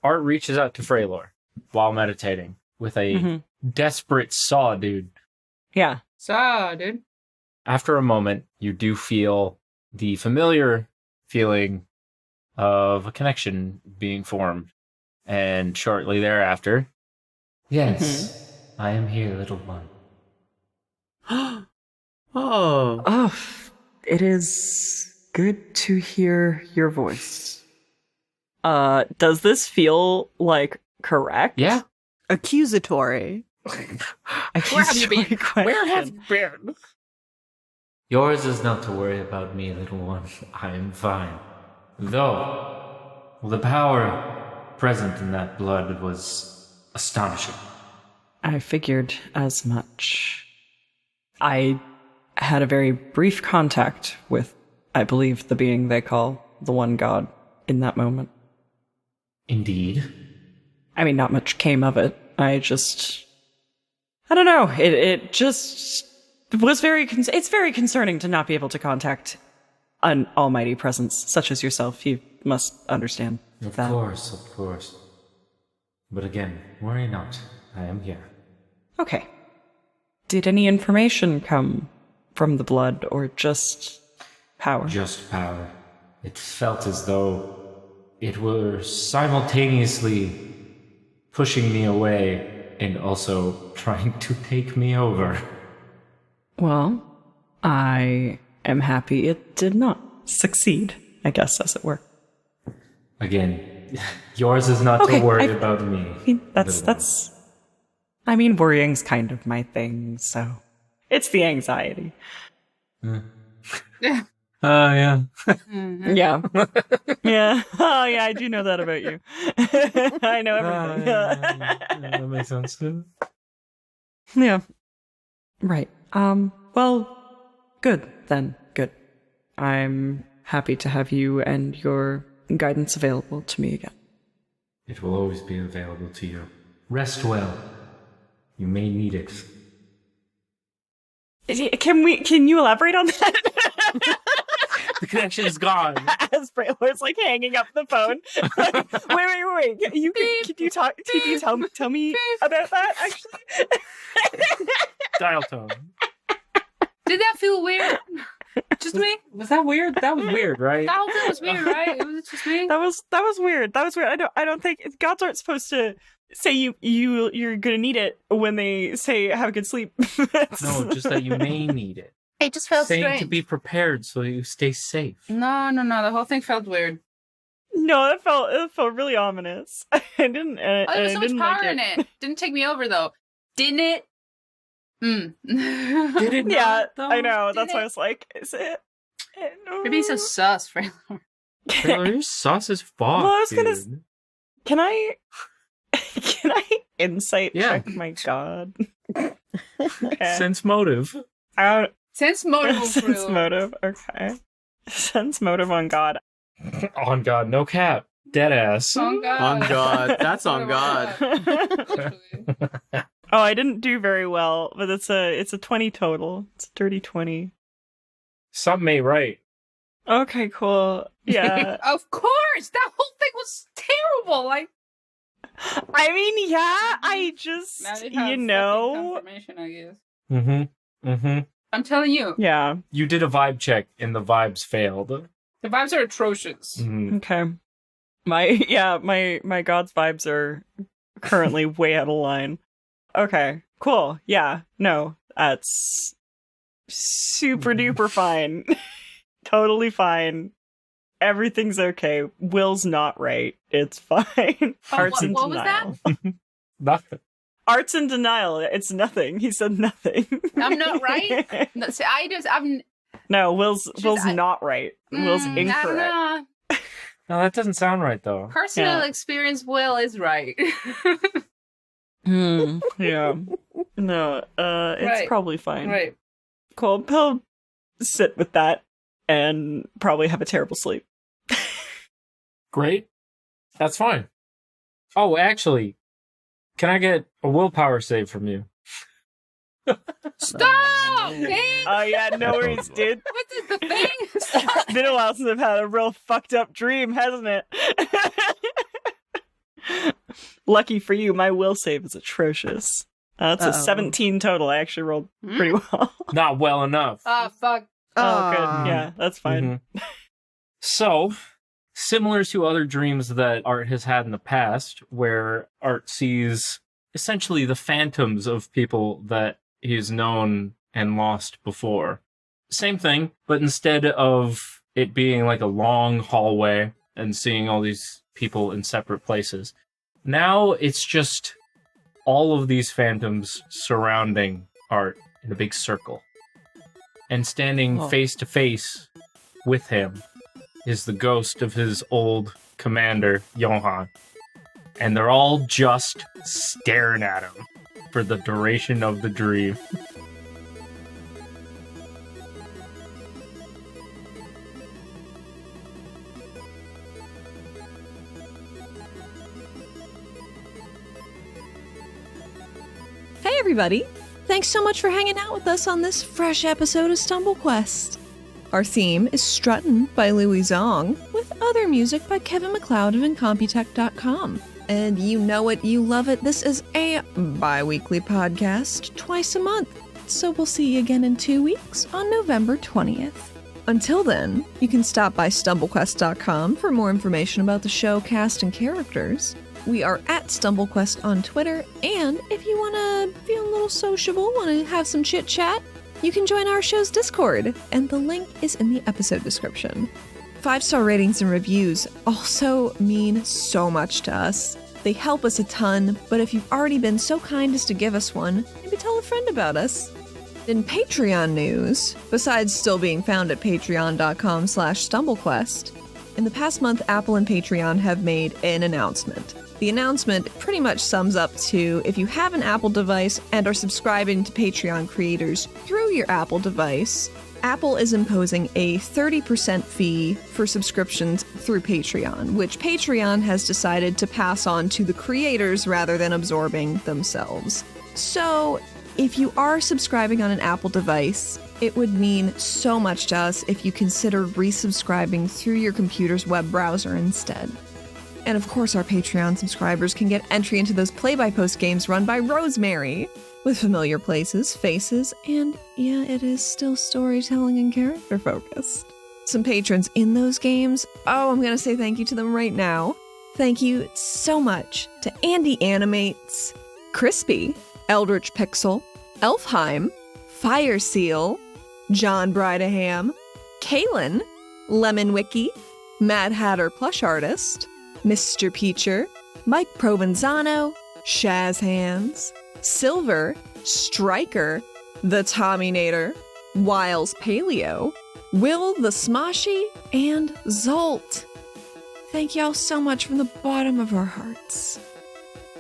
Speaker 7: Art reaches out to Freylor while meditating with a
Speaker 1: Mhm.
Speaker 7: desperate saw, dude.
Speaker 1: Yeah.
Speaker 6: So, dude.
Speaker 7: After a moment, you do feel the familiar feeling of a connection being formed. And shortly thereafter, yes, I am here, little one.
Speaker 5: Oh,
Speaker 1: Oh, it is good to hear your voice. Does this feel like correct?
Speaker 7: Yeah.
Speaker 4: Accusatory.
Speaker 6: Where have you been? Where have you been?
Speaker 7: Yours is not to worry about me, little one. I am fine. Though, the power present in that blood was astonishing.
Speaker 1: I figured as much. I had a very brief contact with, I believe, the being they call the One God in that moment.
Speaker 7: Indeed.
Speaker 1: I mean, not much came of it. I don't know. It just was it's very concerning to not be able to contact an almighty presence such as yourself. You must understand
Speaker 7: Of
Speaker 1: that.
Speaker 7: course. But again, worry not. I am here.
Speaker 1: Okay. Did any information come from the blood or just power?
Speaker 7: Just power. It felt as though it were simultaneously pushing me away and also trying to take me over.
Speaker 1: Well, I am happy it did not succeed, I guess, as it were.
Speaker 7: Again, yours is not
Speaker 1: Okay,
Speaker 7: to worry
Speaker 1: I-
Speaker 7: about me.
Speaker 1: I mean, worrying's kind of my thing, so it's the anxiety.
Speaker 7: Yeah.
Speaker 6: Mhm.
Speaker 1: Yeah. Yeah. Oh, yeah, I do know that about you. I know everything.
Speaker 7: Yeah, that makes sense.
Speaker 1: Yeah. Right. Well, good then. Good. I'm happy to have you and your guidance available to me again.
Speaker 7: It will always be available to you. Rest well. You may need it.
Speaker 1: Can you elaborate on that?
Speaker 7: The connection is gone.
Speaker 1: As Brailer's like hanging up the phone. Wait. Can you tell me about that actually?
Speaker 7: Dial tone.
Speaker 6: Did that feel weird? Just me?
Speaker 7: Was that weird? That was weird, right?
Speaker 6: That whole thing was weird, right? It was just me.
Speaker 1: That was weird. That was weird. I don't think gods aren't supposed to say you're gonna need it when they say have a good sleep.
Speaker 7: No, just that you may need it.
Speaker 6: It just felt
Speaker 7: Saying
Speaker 6: strange.
Speaker 7: to be prepared so you stay safe.
Speaker 6: No. The whole thing felt weird.
Speaker 1: No, it felt really ominous. I didn't.
Speaker 6: Oh, there was so much
Speaker 1: didn't
Speaker 6: power
Speaker 1: like
Speaker 6: in it. Didn't take me over though, didn't it?
Speaker 7: Did it
Speaker 1: Yeah,
Speaker 7: not, though?
Speaker 1: I know.
Speaker 6: Did
Speaker 1: That's why
Speaker 6: it?
Speaker 1: I was like, is it?
Speaker 6: You're being so sus, Frailer.
Speaker 7: Taylor, you're sus as fuck,
Speaker 1: Well, I was gonna
Speaker 7: dude.
Speaker 1: Can I insight
Speaker 7: Yeah.
Speaker 1: check my god? Okay.
Speaker 7: Sense motive.
Speaker 6: Sense motive.
Speaker 1: Sense motive. Okay. Sense motive on God.
Speaker 7: On God, no cap. Dead ass.
Speaker 6: On God.
Speaker 5: On God. That's on God.
Speaker 6: Literally.
Speaker 1: Oh, I didn't do very well, but it's a 20 total. It's a dirty 20.
Speaker 7: Something ain't right.
Speaker 1: Okay, cool. Yeah.
Speaker 6: Of course, that whole thing was terrible. Like,
Speaker 1: I mean, yeah, I just,
Speaker 6: now they have
Speaker 1: you
Speaker 6: fucking
Speaker 1: know.
Speaker 6: confirmation, I guess.
Speaker 7: Mm-hmm.
Speaker 6: I'm telling you,
Speaker 1: Yeah.
Speaker 7: You did a vibe check and the vibes failed.
Speaker 6: the vibes are atrocious.
Speaker 7: Mhm.
Speaker 1: Okay. My God's vibes are currently way out of line. Okay, cool. Yeah, no, that's super duper fine. Totally fine. Everything's okay. Will's not right. It's fine. Art's in
Speaker 6: what was that?
Speaker 1: denial.
Speaker 7: Nothing.
Speaker 1: Art's in denial. It's nothing. He said nothing.
Speaker 6: I'm not right. No, see, I'm
Speaker 1: No, Will's not right. Will's
Speaker 6: I don't
Speaker 1: incorrect.
Speaker 6: know.
Speaker 7: No, that doesn't sound right, though.
Speaker 6: Personal
Speaker 1: Yeah.
Speaker 6: experience. Will is right.
Speaker 1: Yeah. No, it's
Speaker 6: Right.
Speaker 1: probably fine.
Speaker 6: Right.
Speaker 1: Cool. He'll sit with that and probably have a terrible sleep.
Speaker 7: Great. That's fine. Oh, actually, can I get a willpower save from you?
Speaker 6: Stop! Dang!
Speaker 1: Oh yeah, no worries, dude.
Speaker 6: What is the thing? Stop.
Speaker 1: It's been a while since I've had a real fucked up dream, hasn't it? Lucky for you, my will save is atrocious. That's a
Speaker 4: Uh-oh.
Speaker 1: 17 total. I actually rolled pretty well.
Speaker 7: Not well enough.
Speaker 6: Oh, fuck.
Speaker 1: Oh, good. Yeah, that's fine.
Speaker 7: Mhm. So, similar to other dreams that Art has had in the past, where Art sees essentially the phantoms of people that he's known and lost before. Same thing, but instead of it being like a long hallway and seeing all these people in separate places, now it's just all of these phantoms surrounding Art in a big circle. And standing
Speaker 1: Oh.
Speaker 7: face to face with him is the ghost of his old commander, Johan. And they're all just staring at him for the duration of the dream.
Speaker 3: Hey everybody! Thanks so much for hanging out with us on this fresh episode of Stumble Quest. Our theme is Struttin by Louie Zong, with other music by Kevin MacLeod of Incompetech.com. And you know it, you love it. This is a bi-weekly podcast, twice a month. So we'll see you again in 2 weeks on November 20th. Until then, you can stop by StumbleQuest.com for more information about the show, cast, and characters. We are at StumbleQuest on Twitter, and if you want to feel a little sociable, want to have some chit-chat, you can join our show's Discord, and the link is in the episode description. 5-star ratings and reviews also mean so much to us. They help us a ton, but if you've already been so kind as to give us one, maybe tell a friend about us. In Patreon news, besides still being found at patreon.com/StumbleQuest, in the past month, Apple and Patreon have made an announcement. The announcement pretty much sums up to if you have an Apple device and are subscribing to Patreon creators through your Apple device, Apple is imposing a 30% fee for subscriptions through Patreon, which Patreon has decided to pass on to the creators rather than absorbing themselves. So, if you are subscribing on an Apple device, it would mean so much to us if you consider resubscribing through your computer's web browser instead. And of course, our Patreon subscribers can get entry into those play-by-post games run by Rosemary, with familiar places, faces, and yeah, it is still storytelling and character focused. Some patrons in those games, I'm gonna say thank you to them right now. Thank you so much to Andy Animates, Crispy, Eldritch Pixel, Elfheim, Fire Seal, John Bridaham, Kalin, Lemon Wiki, Mad Hatter Plush Artist, Mr. Peacher, Mike Provenzano, Shaz Hands, Silver, Striker, The Tommynator, Wiles Paleo, Will the Smoshy, and Zolt. Thank y'all so much from the bottom of our hearts.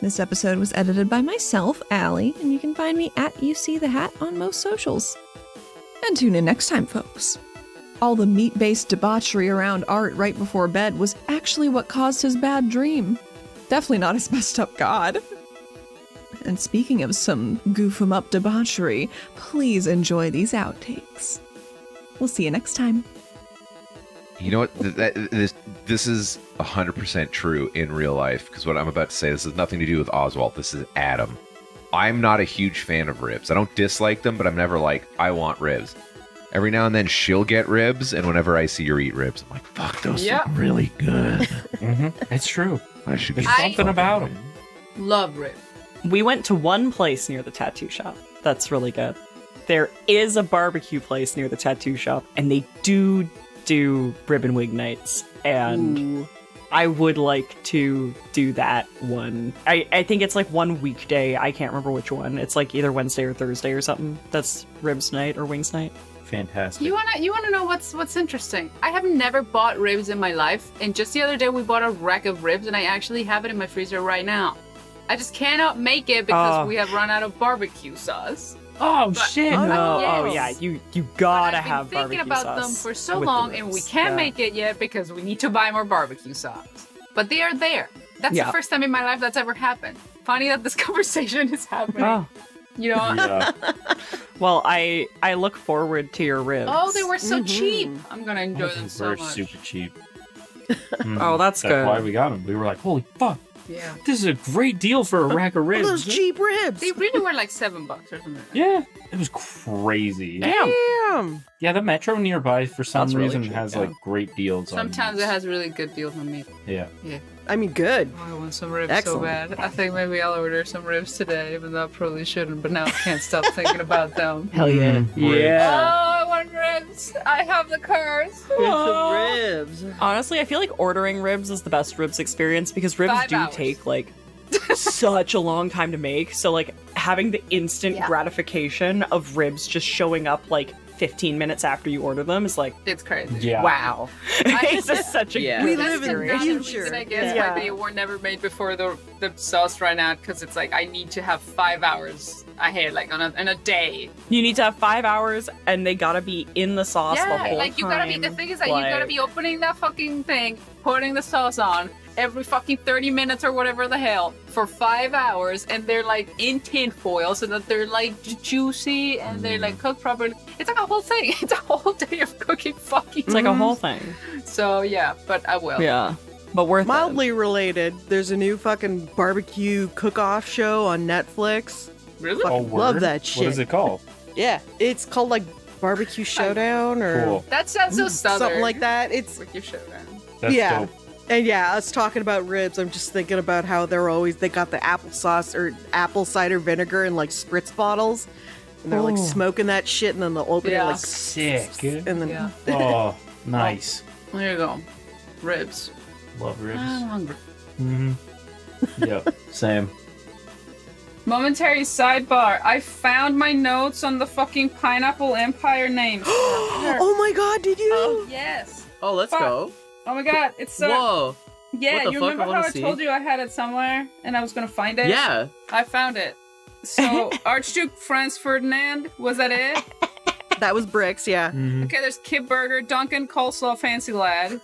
Speaker 3: This episode was edited by myself, Allie, and you can find me at UCTheHat on most socials. And tune in next time, folks. All the meat-based debauchery around Art right before bed was actually what caused his bad dream. Definitely not his messed up god. And speaking of some goof-em-up debauchery, please enjoy these outtakes. We'll see you next time.
Speaker 8: You know what? This is 100% true in real life, because what I'm about to say, this has nothing to do with Oswalt. This is Adam. I'm not a huge fan of ribs. I don't dislike them, but I'm never like, I want ribs. Every now and then she'll get ribs, and whenever I see her eat ribs, I'm like, fuck, those look really good.
Speaker 7: It's true.
Speaker 8: I should get
Speaker 7: something about them.
Speaker 6: Love ribs.
Speaker 1: We went to one place near the tattoo shop that's really good. There is a barbecue place near the tattoo shop, and they do rib and wing nights, and I would like to do that one. I think it's like one weekday. I can't remember which one. It's like either Wednesday or Thursday or something. That's ribs night or wings night.
Speaker 7: Fantastic.
Speaker 6: You wanna know what's interesting? I have never bought ribs in my life, and just the other day we bought a rack of ribs, and I actually have it in my freezer right now. I just cannot make it because we have run out of barbecue sauce.
Speaker 1: Shit! Oh yeah, you gotta have barbecue sauce.
Speaker 6: I've been thinking about them for so long, and we can't make it yet because we need to buy more barbecue sauce. But they are there. That's the first time in my life that's ever happened. Funny that this conversation is happening. You know?
Speaker 7: Yeah.
Speaker 1: Well, I look forward to your ribs.
Speaker 6: Oh, they were so cheap. I'm gonna enjoy them so much.
Speaker 7: They're super cheap.
Speaker 1: Oh, that's good.
Speaker 7: That's why we got them. We were like, holy fuck.
Speaker 6: Yeah.
Speaker 7: This is a great deal for a rack of ribs.
Speaker 4: Those cheap ribs.
Speaker 6: They really were like $7 or something.
Speaker 7: Yeah. It was crazy.
Speaker 4: Damn.
Speaker 7: Yeah, the Metro nearby for some
Speaker 1: That's really
Speaker 7: reason
Speaker 1: cheap,
Speaker 7: has like great deals
Speaker 6: Sometimes it has really good deals on meat.
Speaker 7: Yeah.
Speaker 4: I mean, good.
Speaker 6: I want some ribs
Speaker 4: Excellent.
Speaker 6: so bad. I think maybe I'll order some ribs today, even though I probably shouldn't, but now I can't stop thinking about them.
Speaker 1: Hell yeah.
Speaker 7: Yeah.
Speaker 6: Oh, I want ribs. I have the curse.
Speaker 4: Get some ribs.
Speaker 1: Honestly, I feel like ordering ribs is the best ribs experience because ribs
Speaker 6: 5
Speaker 1: do
Speaker 6: hours.
Speaker 1: take like such a long time to make. So like having the instant gratification of ribs just showing up like 15 minutes after you order them is like,
Speaker 6: It's crazy.
Speaker 7: Yeah.
Speaker 1: wow. It's just such a good
Speaker 4: We
Speaker 6: That's
Speaker 4: live in the
Speaker 6: another
Speaker 4: future.
Speaker 6: reason, I guess, why they were never made before the sauce ran out, because it's like I need to have 5 hours ahead, like on a day.
Speaker 1: You need to have 5 hours, and they gotta be in the sauce the whole
Speaker 6: like you gotta be. The
Speaker 1: time.
Speaker 6: thing is that you gotta be opening that fucking thing, putting the sauce on every fucking 30 minutes or whatever the hell for 5 hours, and they're like in tin foil so that they're like juicy and they're like cooked properly. It's like a whole thing. It's a whole day of cooking fucking.
Speaker 1: It's like a whole thing.
Speaker 6: So yeah, but I will.
Speaker 1: Yeah, but worth
Speaker 4: Mildly related, there's a new fucking barbecue cook-off show on Netflix.
Speaker 6: Really?
Speaker 4: Fucking love that shit.
Speaker 7: What is it called?
Speaker 4: Yeah, it's called like Barbecue Showdown or
Speaker 7: Cool.
Speaker 6: That sounds so southern.
Speaker 4: something like that. It's
Speaker 6: Like you showed that.
Speaker 7: That's dope.
Speaker 4: And yeah, us talking about ribs, I'm just thinking about how they got the applesauce or apple cider vinegar in like spritz bottles. And they're like smoking that shit, and then they'll open it like
Speaker 7: Sick.
Speaker 4: and then
Speaker 6: Yeah.
Speaker 7: Oh, nice.
Speaker 6: There you go. Ribs.
Speaker 7: Love ribs.
Speaker 6: I'm hungry.
Speaker 7: Mm-hmm. Yep. Same.
Speaker 6: Momentary sidebar. I found my notes on the fucking Pineapple Empire names.
Speaker 4: Oh my god, did you?
Speaker 6: Yes.
Speaker 5: Oh, let's
Speaker 6: Fuck.
Speaker 5: go.
Speaker 6: Oh my god, it's so...
Speaker 5: Whoa.
Speaker 6: Yeah,
Speaker 5: What the
Speaker 6: you
Speaker 5: fuck?
Speaker 6: remember
Speaker 5: I wanna
Speaker 6: how I
Speaker 5: see.
Speaker 6: told you I had it somewhere and I was gonna find it?
Speaker 5: Yeah.
Speaker 6: I found it. So, Archduke Franz Ferdinand, was that it?
Speaker 4: That was Brix, yeah.
Speaker 6: Okay, there's Kip Burger, Duncan, Coleslaw, Fancy Lad.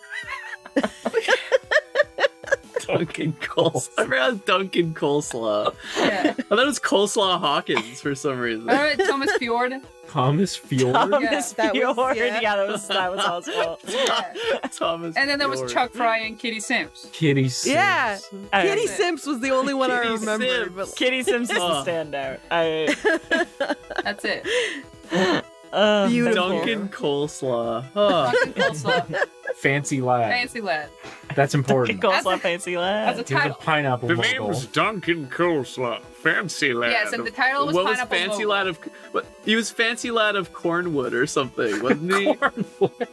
Speaker 5: Duncan Coleslaw. I forgot Duncan Coleslaw.
Speaker 6: Yeah.
Speaker 5: I thought it was Coleslaw Hawkins for some reason.
Speaker 6: Alright, Thomas Fjord.
Speaker 7: Thomas Fjord?
Speaker 1: Thomas
Speaker 4: that was-
Speaker 1: Fjord.
Speaker 4: yeah.
Speaker 1: Yeah, that was Oswalt.
Speaker 6: Yeah.
Speaker 5: Thomas.
Speaker 6: And then there was
Speaker 5: Fjord.
Speaker 6: Chuck Fry and Kitty Sims.
Speaker 7: Kitty Sims.
Speaker 4: Yeah. Kitty
Speaker 6: That's it.
Speaker 4: Simps was the only one I
Speaker 5: Kitty
Speaker 4: remembered.
Speaker 5: Sims.
Speaker 4: But
Speaker 1: Kitty Sims is the standout.
Speaker 6: That's it.
Speaker 4: beautiful.
Speaker 5: Duncan Coleslaw. Oh.
Speaker 6: Duncan Coleslaw.
Speaker 7: Fancy lad.
Speaker 6: Fancy Lad.
Speaker 7: That's important.
Speaker 1: Coleslaw fancy lad.
Speaker 6: That's a
Speaker 7: He was a
Speaker 6: title.
Speaker 7: pineapple mogul.
Speaker 2: Duncan Coleslaw. Fancy lad.
Speaker 6: Yes, and the title was
Speaker 5: What was
Speaker 6: Pineapple
Speaker 5: Fancy
Speaker 6: Mogul.
Speaker 5: Lad of... What, he was Fancy Lad of Cornwood or something, wasn't he?
Speaker 7: Cornwood.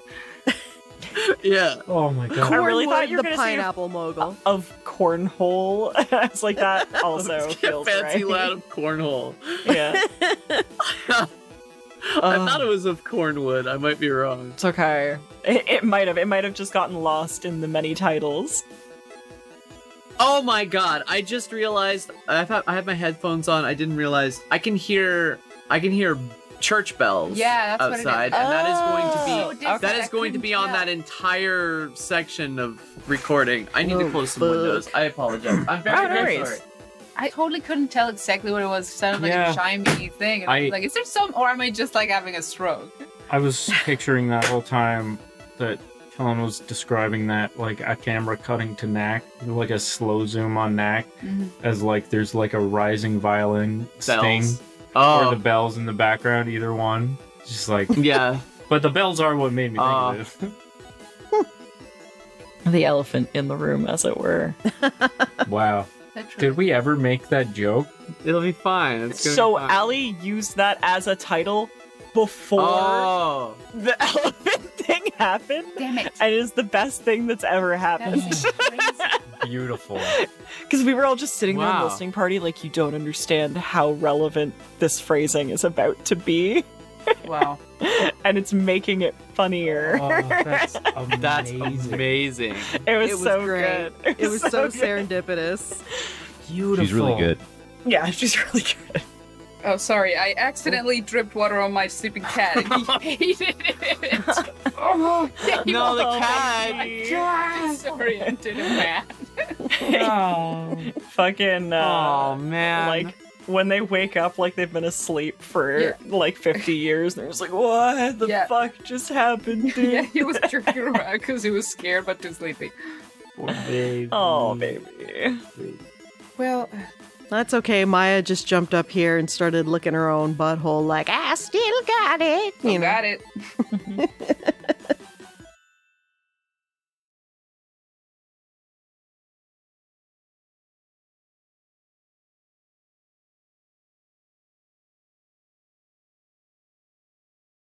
Speaker 5: Yeah.
Speaker 7: Oh my god.
Speaker 1: I really thought you were
Speaker 4: the
Speaker 1: gonna say
Speaker 4: pineapple mogul.
Speaker 1: of cornhole. It's like that also feels
Speaker 5: Fancy
Speaker 1: right.
Speaker 5: Lad of Cornhole.
Speaker 1: Yeah.
Speaker 5: I thought it was of Cornwood. I might be wrong.
Speaker 1: It's okay. It might have just gotten lost in the many titles.
Speaker 5: Oh my god! I just realized I have my headphones on. I didn't realize I can hear church bells.
Speaker 6: Yeah, that's what it is.
Speaker 5: outside, and that is going to be
Speaker 6: Oh,
Speaker 5: that is going to be on that entire section of recording. I need to close some windows. I apologize. I'm very,
Speaker 1: Oh, no
Speaker 5: very
Speaker 1: worries.
Speaker 5: sorry.
Speaker 6: I totally couldn't tell exactly what it was. It sounded like
Speaker 7: Yeah.
Speaker 6: a chimey thing. And I was like, is there some, or am I just like having a stroke?
Speaker 7: I was picturing that whole time that Kellan was describing that, like a camera cutting to Knack, like a slow zoom on Knack, as like there's like a rising violin sting,
Speaker 5: Bells.
Speaker 7: or
Speaker 5: Oh,
Speaker 7: the bells in the background, either one. Just like,
Speaker 5: yeah.
Speaker 7: but the bells are what made me think of it.
Speaker 1: The elephant in the room, as it were.
Speaker 7: Wow. Did we ever make that joke?
Speaker 5: It'll be fine. It's gonna
Speaker 1: So
Speaker 5: be fine.
Speaker 1: Ali used that as a title before
Speaker 5: Oh.
Speaker 1: the elephant thing happened.
Speaker 6: Damn it.
Speaker 1: And it is the best thing that's ever happened.
Speaker 7: Beautiful.
Speaker 1: Because we were all just sitting there in
Speaker 5: Wow.
Speaker 1: the listening party like, you don't understand how relevant this phrasing is about to be.
Speaker 6: Wow.
Speaker 1: And it's making it funnier.
Speaker 7: Oh, that's amazing.
Speaker 5: That's amazing.
Speaker 1: It was
Speaker 4: It was
Speaker 1: so
Speaker 4: great.
Speaker 1: good.
Speaker 4: It was so
Speaker 1: good.
Speaker 4: serendipitous.
Speaker 7: Beautiful.
Speaker 8: She's really good.
Speaker 1: Yeah, she's really good.
Speaker 6: Oh, sorry. I accidentally dripped water on my sleeping cat and he hated it. Oh,
Speaker 5: No, the
Speaker 1: Oh,
Speaker 5: cat.
Speaker 6: Sorry, I did it mad.
Speaker 5: Oh,
Speaker 1: Fucking,
Speaker 5: oh man.
Speaker 1: like, when they wake up like they've been asleep for like 50 years, and they're just like, what the
Speaker 6: Yeah.
Speaker 1: fuck just happened, dude?
Speaker 6: Yeah, he was jerking around because he was scared but too sleepy.
Speaker 7: Baby.
Speaker 1: Oh, baby.
Speaker 6: Well,
Speaker 4: That's okay. Maya just jumped up here and started licking her own butthole like, I still got it.
Speaker 6: you got it.